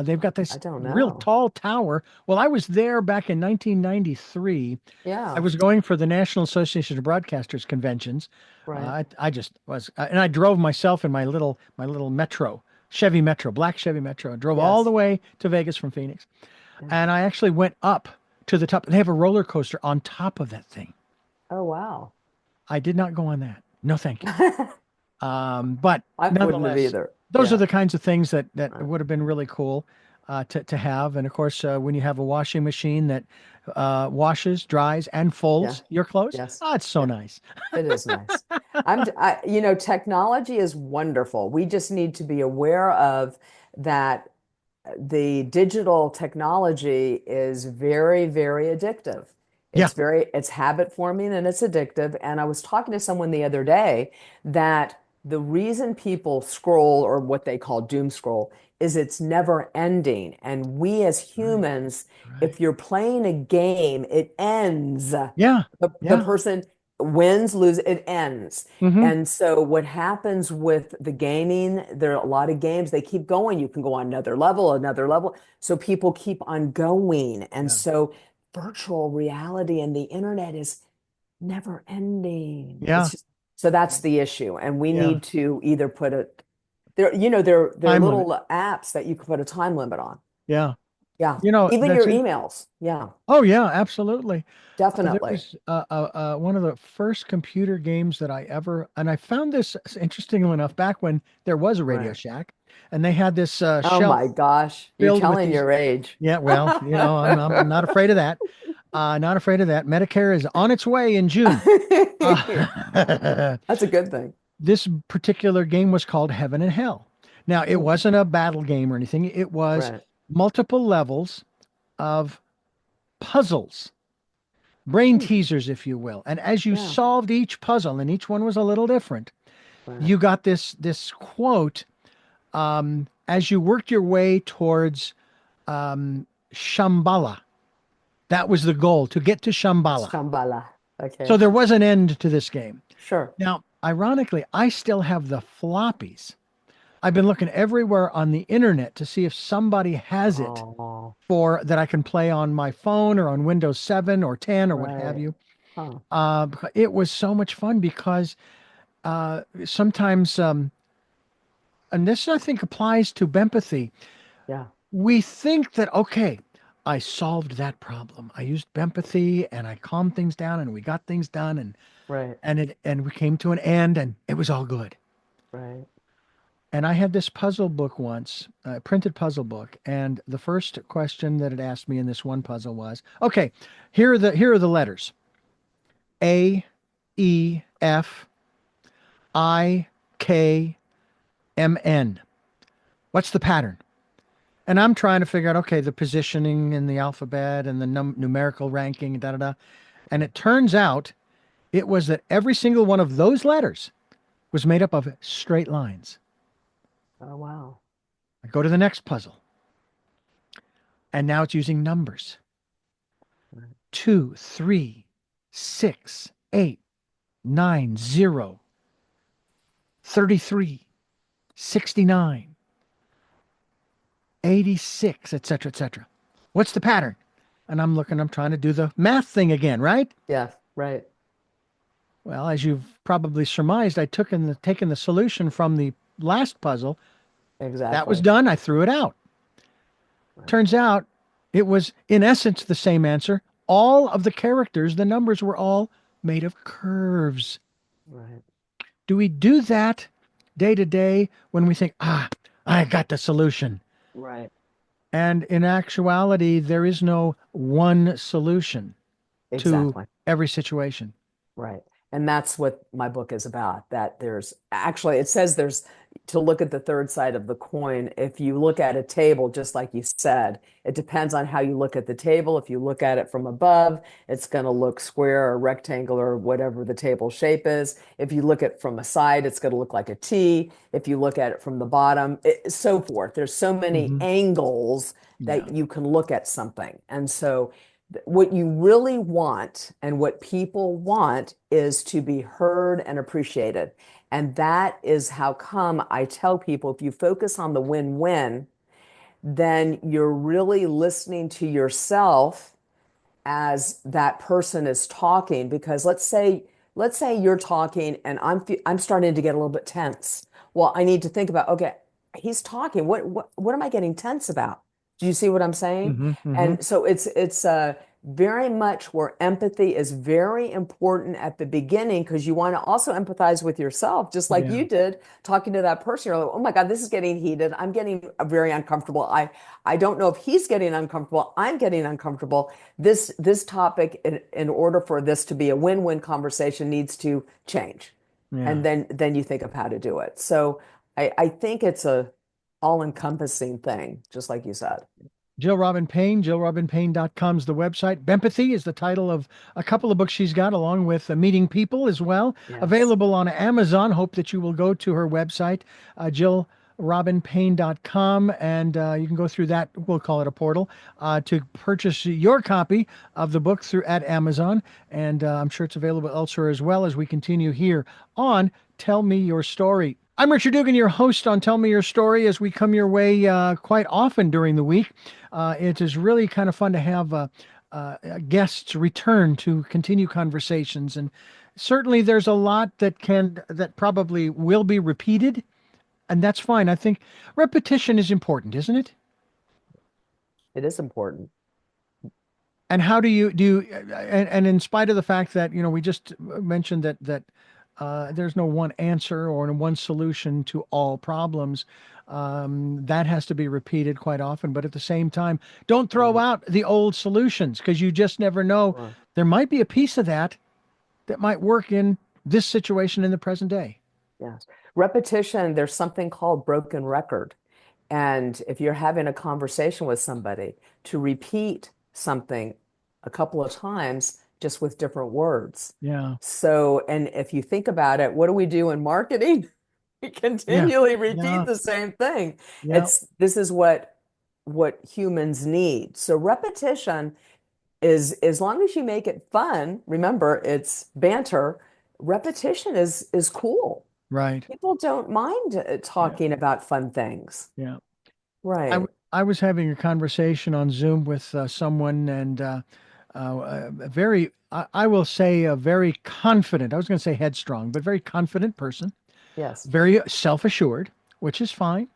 They've got I this don't real know. tall tower. Well, I was there back in 1993. I Yeah. was going for the National Association of Broadcasters conventions. Right. I just was, and I drove myself in my little Metro, Chevy Metro, black Chevy Metro. I drove all the Yes. way to Vegas from Phoenix, Yeah. and I actually went up to the top. They have a roller coaster on top of that thing. Oh, wow. I did not go on that. No, thank you. But I wouldn't have nonetheless, either. those are Yeah. the kinds of things that Right. would have been really cool to have. And of course, when you have a washing machine that washes, dries, and Yeah. folds your clothes, Yes. it's so Yeah. nice. It is nice. Technology is wonderful. We just need to be aware of that the digital technology is very, very addictive. Yeah, It's habit forming and it's addictive. And I was talking to someone the other day that the reason people scroll or what they call doom scroll is it's never ending. And we as right, humans, right. if you're playing a game, it ends. Yeah, The yeah, person wins, lose, it ends. Hmm. And so what happens with the gaming, there are a lot of games, they keep going. You can go on another level, another level. So people keep on going. And Yeah. so virtual reality and the internet is never ending. Yeah. It's just, so that's the issue. And we Yeah. need to either put a there, there are Time limit. little apps that you can put a time limit on. Yeah. Yeah. Even That's your it. emails. Yeah, Oh yeah, absolutely. There definitely. was one of the first computer games that I ever, and I found this interestingly enough back when there was a Radio Right. Shack, and they had this Oh shelf my gosh, you're filled with telling these. your age. Yeah, well, I'm not afraid of that. Not afraid of that. Medicare is on its way in June. That's a good thing. This particular game was called Heaven and Hell. Now, it Mm, wasn't a battle game or anything. It was right. multiple levels of puzzles, brain Hmm. teasers, if you will. And as you Yeah. solved each puzzle, and each one was a little different, Right. you got this quote as you worked your way towards Shambhala. That was the goal, to get to Shambhala. Shambhala. So Okay. there was an end to this game. Sure. Now, ironically, I still have the floppies. I've been looking everywhere on the internet to see if somebody has it Oh, for that I can play on my phone or on Windows 7 or 10 or what have right. you. Huh. It was so much fun because sometimes, and this I think applies to Bempathy, Yeah. we think that, okay, I solved that problem. I used Bempathy and I calmed things down and we got things done Right. and we came to an end and it was all good. Right. And I had this puzzle book once, a printed puzzle book, and the first question that it asked me in this one puzzle was, okay, here are the letters. A, E, F, I, K, M, N. What's the pattern? And I'm trying to figure out, okay, the positioning in the alphabet and the numerical ranking, da da da. And it turns out it was that every single one of those letters was made up of straight lines. Oh, wow. I go to the next puzzle, and now it's using numbers. Right. 2, 3, 6, 8, 9, 0, 33, 69, 86, etc., etc. What's the pattern? And I'm trying to do the math thing again, right? Yeah. Right. Well, as you've probably surmised, I taken the solution from the last puzzle. That was Exactly. done. I threw it out. Right. Turns out it was, in essence, the same answer. All of the characters, the numbers were all made of curves. Right. Do we do that day to day when we think, I got the solution? Right. And in actuality, there is no one solution to Exactly. every situation. Right. And that's what my book is about. That there's actually, it says there's to look at the third side of the coin. If you look at a table, just like you said, it depends on how you look at the table. If you look at it from above, it's going to look square or rectangular or whatever the table shape is. If you look at it from a side, it's going to look like a T. If you look at it from the bottom, so forth. There's so many Hmm. angles Yeah. that you can look at something. And so what you really want and what people want is to be heard and appreciated. And that is how come I tell people if you focus on the win-win, then you're really listening to yourself as that person is talking. Because let's say you're talking and I'm starting to get a little bit tense. Well, I need to think about, okay, he's talking. What am I getting tense about? Do you see what I'm saying? Hmm. Hmm. And so it's very much where empathy is very important at the beginning because you want to also empathize with yourself, just like Yeah. you did talking to that person. You're like, oh my God, this is getting heated. I'm getting very uncomfortable. I don't know if he's getting uncomfortable. I'm getting uncomfortable. This topic, in order for this to be a win-win conversation, needs to change. And Yeah. then you think of how to do it. So I think it's a all-encompassing thing, just like you said. Jill Robin Payne, jillrobinpayne.com is the website. Bempathy is the title of a couple of books she's got, along with Meeting People as well. Yes. Available on Amazon. Hope that you will go to her website, Jill jillrobinpayne.com, and you can go through that. We'll call it a portal to purchase your copy of the book through at Amazon, and I'm sure it's available elsewhere as well as we continue here on Tell Me Your Story. I'm Richard Dugan, your host on Tell Me Your Story, as we come your way quite often during the week. It is really kind of fun to have guests return to continue conversations, and certainly there's a lot that probably will be repeated, and that's fine. I think repetition is important, isn't it? It is important. And how and in spite of the fact that, we just mentioned that there's no one answer or one solution to all problems, that has to be repeated quite often. But at the same time, don't throw Right. out the old solutions, because you just never know. Right. There might be a piece of that might work in this situation in the present day. Yes. Repetition, there's something called broken record. And if you're having a conversation with somebody, to repeat something a couple of times just with different words. Yeah. So, and if you think about it, what do we do in marketing? We Yeah. continually repeat Yeah. the same thing. Yeah. This is what humans need. So repetition is, as long as you make it fun, remember it's banter, repetition is cool. Right. People don't mind Yeah. talking about fun things. Yeah. Right. I was having a conversation on Zoom with someone, and a very, I will say, a very confident, I was going to say headstrong, but very confident person, Yes. very self-assured, which is fine.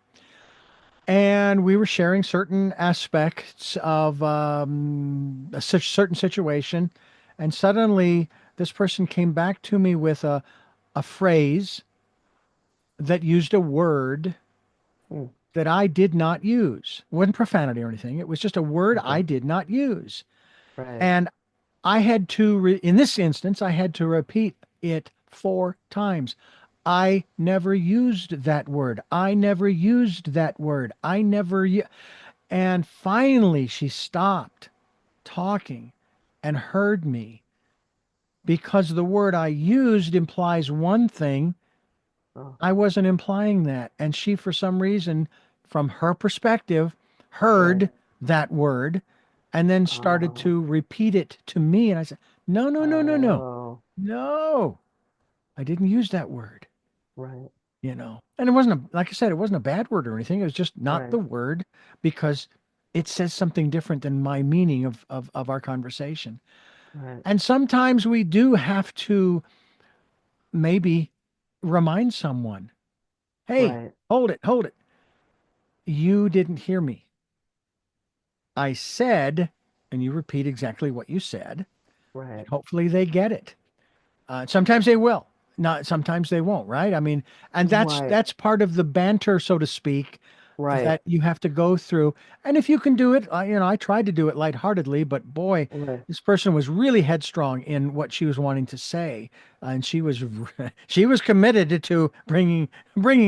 And we were sharing certain aspects of certain situation. And suddenly this person came back to me with a phrase that used a word Hmm. that I did not use. It wasn't profanity or anything. It was just a word Okay. I did not use. Right. And I had to, in this instance, I had to repeat it 4 times. I never used that word. I never used that word. And finally, she stopped talking and heard me, because the word I used implies one thing. Oh, I wasn't implying that. And she, for some reason, from her perspective, right. heard that word and then started Oh, to repeat it to me. And I said, no, no, no, no, no, oh, no, I didn't use that word, right. And it wasn't like I said, it wasn't a bad word or anything. It was just not Right. the word, because it says something different than my meaning of our conversation. Right. And sometimes we do have to maybe remind someone, hey, Right. hold it. You didn't hear me. I said, and you repeat exactly what you said, and Right. hopefully they get it. Sometimes they will, not sometimes they won't, right? I mean, and that's Right. that's part of the banter, so to speak, Right. that you have to go through. And if you can do it, I tried to do it lightheartedly, but boy, Right. this person was really headstrong in what she was wanting to say, and she was she was committed to bringing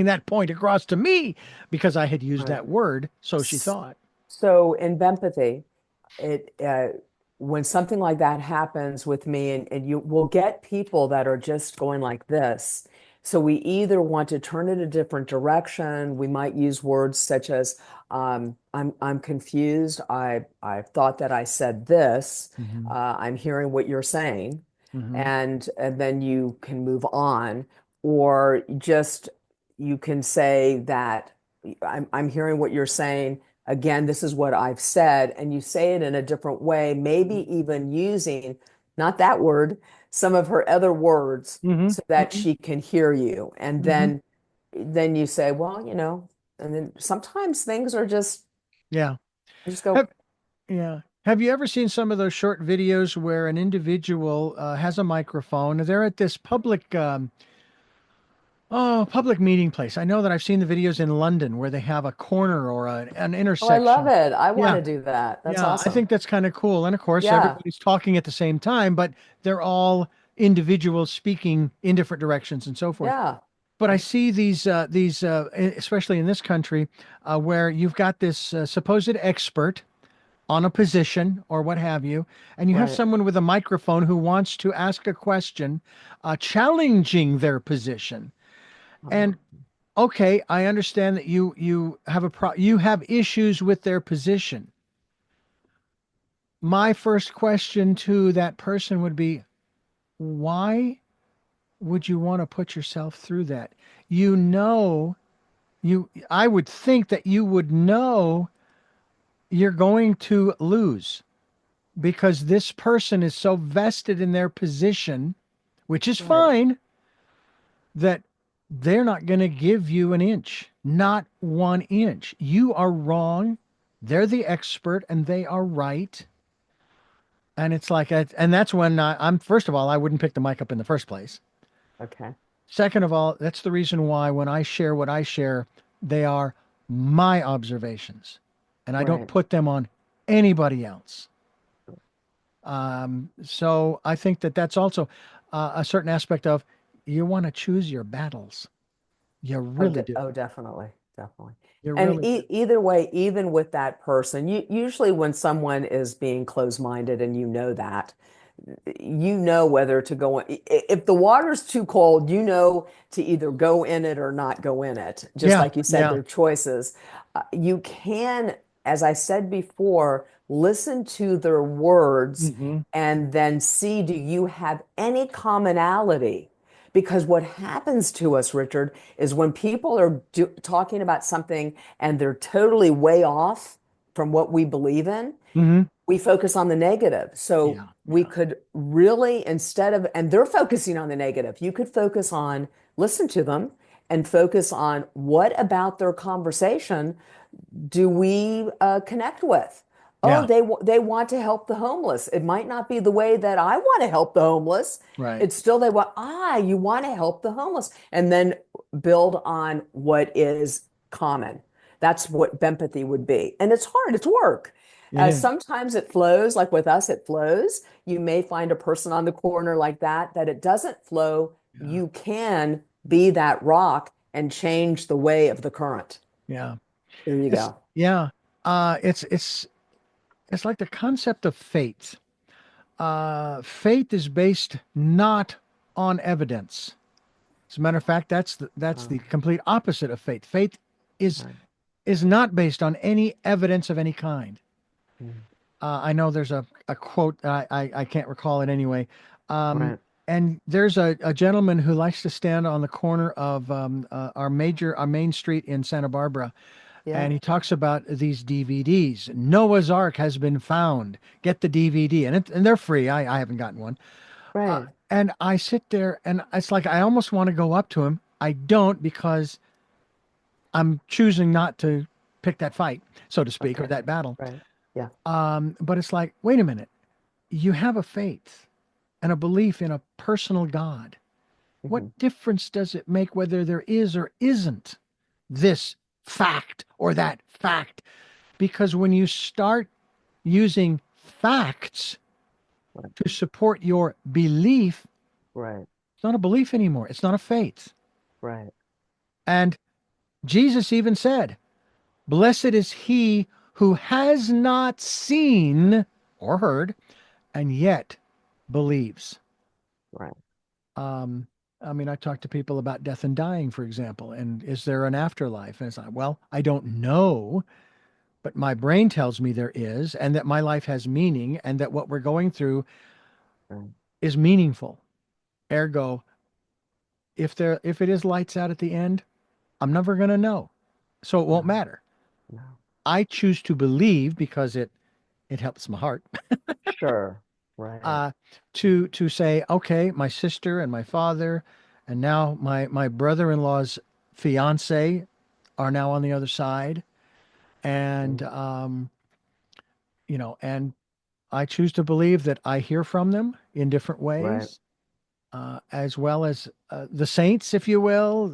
that point across to me, because I had used Right. that word, so she S- thought. So in Bempathy, it when something like that happens with me, and you will get people that are just going like this. So we either want to turn it a different direction. We might use words such as I'm confused. I thought that I said this. Hmm. I'm hearing what you're saying, Hmm. and then you can move on, or just you can say that I'm hearing what you're saying. Again, this is what I've said, and you say it in a different way, maybe even using not that word, some of her other words, Hmm. so that Hmm. she can hear you. And Hmm. then you say, well, and then sometimes things are just Yeah. you just go, Have, yeah. Have you ever seen some of those short videos where an individual has a microphone? They're at this public meeting place. I know that I've seen the videos in London where they have a corner or an oh, I love intersection. it. I want Yeah. to do that. That's Yeah. I awesome. think that's kind of cool. And of course, Yeah, everybody's talking at the same time, but they're all individuals speaking in different directions and so forth. yeah, But I see especially in this country, where you've got this supposed expert on a position or what have you, and you have right. someone with a microphone who wants to ask a question, challenging their position. Uh, And okay, I understand that you have you have issues with their position. My first question to that person would be, why would you want to put yourself through that? You know, I would think that you would know you're going to lose because this person is so vested in their position, which is Right. fine, that they're not going to give you an inch, not 1 inch. You are wrong. They're the expert and they are right. And it's like, and that's when I'm, first of all, I wouldn't pick the mic up in the first place. Okay. Second of all, that's the reason why when I share what I share, they are my observations and I don't Right. put them on anybody else. So I think that that's also a certain aspect of you want to choose your battles. You Oh, really do. definitely, definitely. You And really do. either way, even with that person, usually when someone is being closed-minded and you know that, you know whether to go in. If the water's too cold, you know to either go in it or not go in it. Just Yeah, like you said, yeah. their choices. You can, as I said before, listen to their words Hmm. and then see, do you have any commonality? Because what happens to us, Richard, is when people are talking about something and they're totally way off from what we believe in, Hmm. we focus on the negative. So Yeah, we yeah, could really, instead of, and they're focusing on the negative, you could focus on, listen to them and focus on what about their conversation do we connect with? Oh, yeah. they want to help the homeless. It might not be the way that I want to help the homeless. Right. It's still they want, you want to help the homeless. And then build on what is common. That's what Bempathy would be. And it's hard, it's work. It is. Sometimes it flows, like with us, it flows. You may find a person on the corner like that, that it doesn't flow. Yeah, You can be that rock and change the way of the current. yeah. There you It's go. yeah. It's like the concept of fate. Faith is based not on evidence. As a matter of fact, that's the Um, complete opposite of faith. Faith is right. is not based on any evidence of any kind. Mm. I know there's a quote, I can't recall it anyway. Um, Right. and there's a gentleman who likes to stand on the corner of our main street in Santa Barbara, Yeah. and he talks about these DVDs. Noah's Ark has been found. Get the DVD, and they're free. I haven't gotten one. Right. And I sit there, and it's like I almost want to go up to him. I don't because I'm choosing not to pick that fight, so to speak, or Okay. that battle. Right. Yeah. But it's like, wait a minute. You have a faith and a belief in a personal God. What Hmm. difference does it make whether there is or isn't this fact or that fact? Because when you start using facts Right. to support your belief, Right. it's not a belief anymore. It's not a faith. Right. And Jesus even said, blessed is he who has not seen or heard and yet believes. Right. Um, I mean, I talk to people about death and dying, for example, and is there an afterlife? And it's like, well, I don't know, but my brain tells me there is, and that my life has meaning, and that what we're going through Right. is meaningful. Ergo, if it is lights out at the end, I'm never going to know, so it won't No. matter. No. I choose to believe because it helps my heart. Sure. Right. uh, to say, okay, my sister and my father, and now my brother-in-law's fiance are now on the other side, and Mm. and I choose to believe that I hear from them in different Right. ways, as well as the saints, if you will,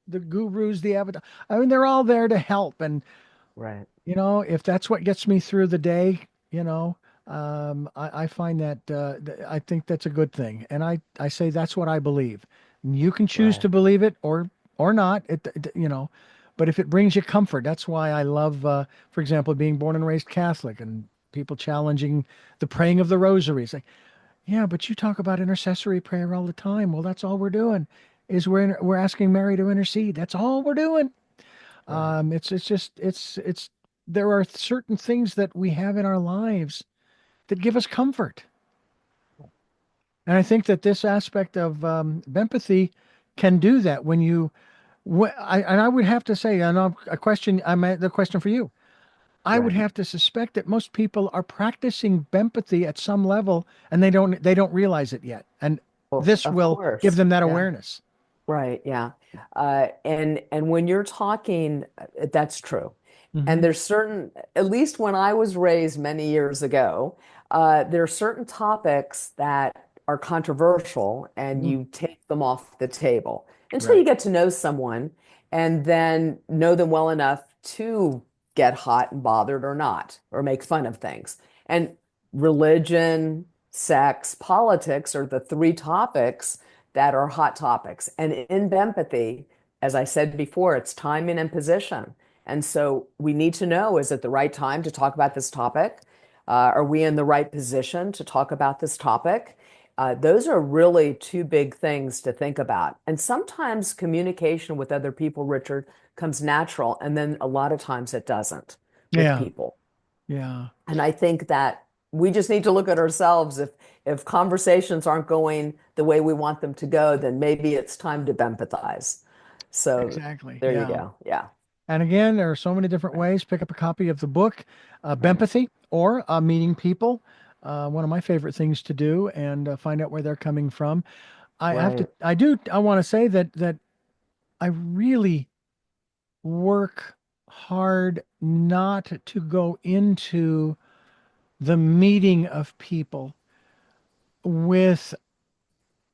the gurus, the avatar. I mean, they're all there to help, and Right. if that's what gets me through the day, I find that I think that's a good thing. And I say that's what I believe. You can choose Right. to believe it or not. But if it brings you comfort, that's why I love, for example, being born and raised Catholic and people challenging the praying of the rosary. It's like, yeah, but you talk about intercessory prayer all the time. Well, that's all we're doing. is we're asking Mary to intercede. That's all we're doing. Right. It's just it's there are certain things that we have in our lives that give us comfort. And I think that this aspect of empathy can do that when you, and I would have to say, and a question, the question for you. I would Right. have to suspect that most people are practicing empathy at some level, and they don't realize it yet. And Well, this of will give course. them that Yeah. awareness. Right, yeah. And when you're talking, that's true. And Hmm. there's certain, at least when I was raised many years ago, there are certain topics that are controversial and Hmm. you take them off the table until you Right. get to know someone and then know them well enough to get hot and bothered or not, or make fun of things. And religion, sex, politics are the three topics that are hot topics. And in Bempathy, as I said before, it's timing and position. And so we need to know, is it the right time to talk about this topic? Are we in the right position to talk about this topic? Those are really two big things to think about. And sometimes communication with other people, Richard, comes natural, and then a lot of times it doesn't with Yeah. people. Yeah. And I think that we just need to look at ourselves. If conversations aren't going the way we want them to go, then maybe it's time to empathize. So Exactly. there you Yeah. go. Yeah. And again, there are so many different ways. Pick up a copy of the book, Right. Bempathy, or Meeting People. One of my favorite things to do, and find out where they're coming from. Right. I want to say that I really work hard not to go into the meeting of people with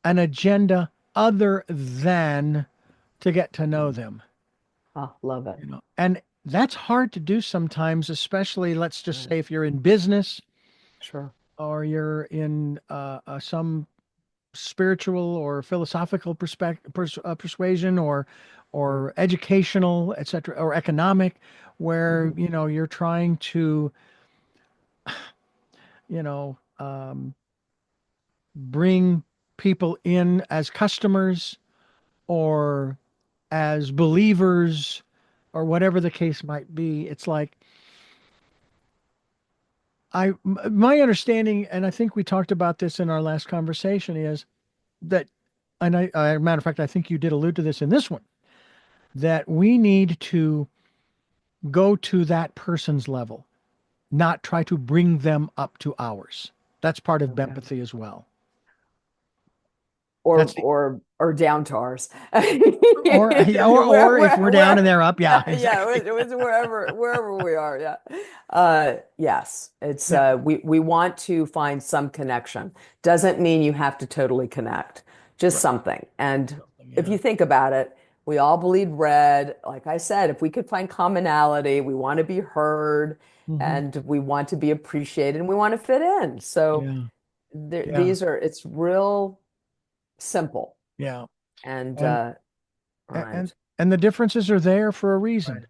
an agenda other than to get to know Mm. them, Oh, love it. and that's hard to do sometimes, especially let's just Right. say if you're in business Sure. or you're in some spiritual or philosophical persuasion Right. or educational, etc., or economic, where Mhm. you're trying to bring people in as customers or as believers or whatever the case might be. It's like my understanding, and I think we talked about this in our last conversation, is that, and matter of fact, I think you did allude to this in this one, that we need to go to that person's level, not try to bring them up to ours. That's part of Okay. empathy as well. Or That's the, or down to ours. yeah, or if we're down and Where, they're up, yeah, yeah, exactly. it was wherever we are. Yeah. Yes, it's Yeah, we want to find some connection. Doesn't mean you have to totally connect, just right. something. And if Yeah. you think about it, we all bleed red. Like I said, if we could find commonality, we want to be heard Hmm. and we want to be appreciated and we want to fit in. So Yeah. Yeah. these are, it's real simple. Yeah. And And and right, and the differences are there for a right, reason.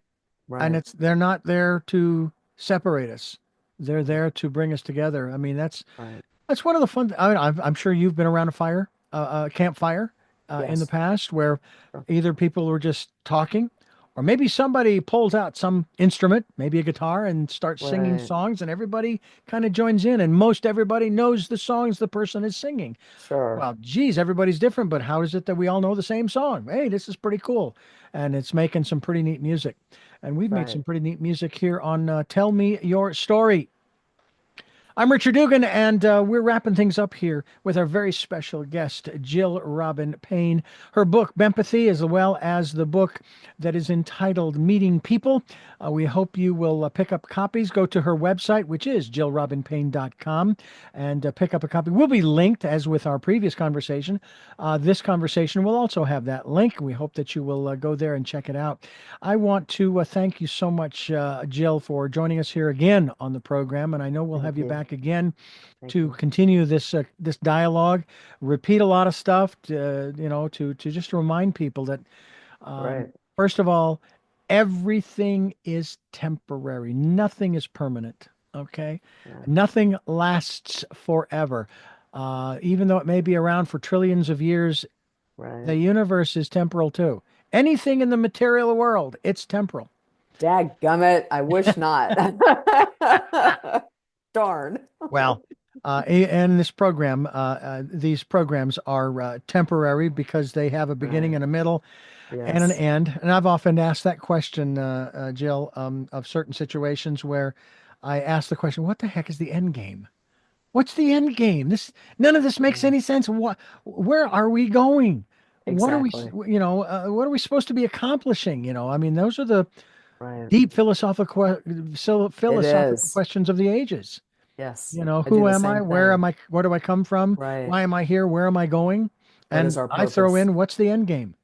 And right. they're not there to separate us. They're there to bring us together. I mean, Right. that's one of the fun. I'm sure you've been around a fire, campfire, in the Yes. past where Sure. either people were just talking, or maybe somebody pulls out some instrument, maybe a guitar, and starts singing Right. songs, and everybody kind of joins in, and most everybody knows the songs the person is singing. Sure. Well, geez, everybody's different, but how is it that we all know the same song? Hey, this is pretty cool, and it's making some pretty neat music, and we've made Right. some pretty neat music here on Tell Me Your Story. I'm Richard Dugan, and we're wrapping things up here with our very special guest, Jill Robin Payne. Her book, Bempathy, as well as the book that is entitled Meeting People. We hope you will pick up copies. Go to her website, which is jillrobinpayne.com, and pick up a copy. We'll be linked, as with our previous conversation. This conversation will also have that link. We hope that you will go there and check it out. I want to thank you so much, Jill, for joining us here again on the program, and I know we'll have Thank you you. back again Thank to you. continue this dialogue, repeat a lot of stuff, to just remind people that Right. first of all, everything is temporary. Nothing is permanent. Okay, Yeah. nothing lasts forever. Even though it may be around for trillions of years, The Right. universe is temporal too. Anything in the material world, it's temporal. Dadgummit, I wish not. Darn. Well, and this program, these programs are temporary because they have a beginning Right. and a middle and an Yes. end. And I've often asked that question, Jill, of certain situations where I ask the question, "What the heck is the end game? What's the end game? None of this makes Mm, any sense. Where are we going? What are we, exactly. what are we supposed to be accomplishing? I mean, those are the Right. deep philosophical, It philosophical is. questions of the ages. Yes. I do Who the am I? same Where am thing. I? Where do I come from? Right. Why am I here? Where am I going? What is And our I throw purpose? in, what's the end game?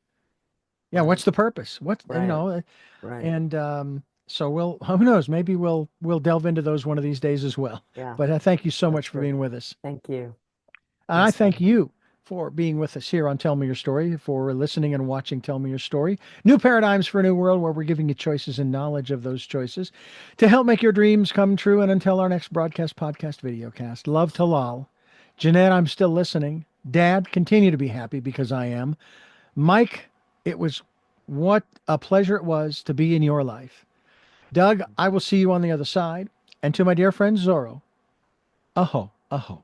Yeah, Right. what's the purpose? Right. Right. And so who knows? Maybe we'll delve into those one of these days as well. Yeah, But thank you so that's much for true. being with us. Thank you. And I Yes, thank sir. you for being with us here on Tell Me Your Story, for listening and watching Tell Me Your Story. New paradigms for a new world where we're giving you choices and knowledge of those choices to help make your dreams come true. And until our next broadcast, podcast, video cast, love to Lal. Jeanette, I'm still listening. Dad, continue to be happy because I am. Mike, it was what a pleasure it was to be in your life. Doug, I will see you on the other side. And to my dear friend Zorro, aho, aho.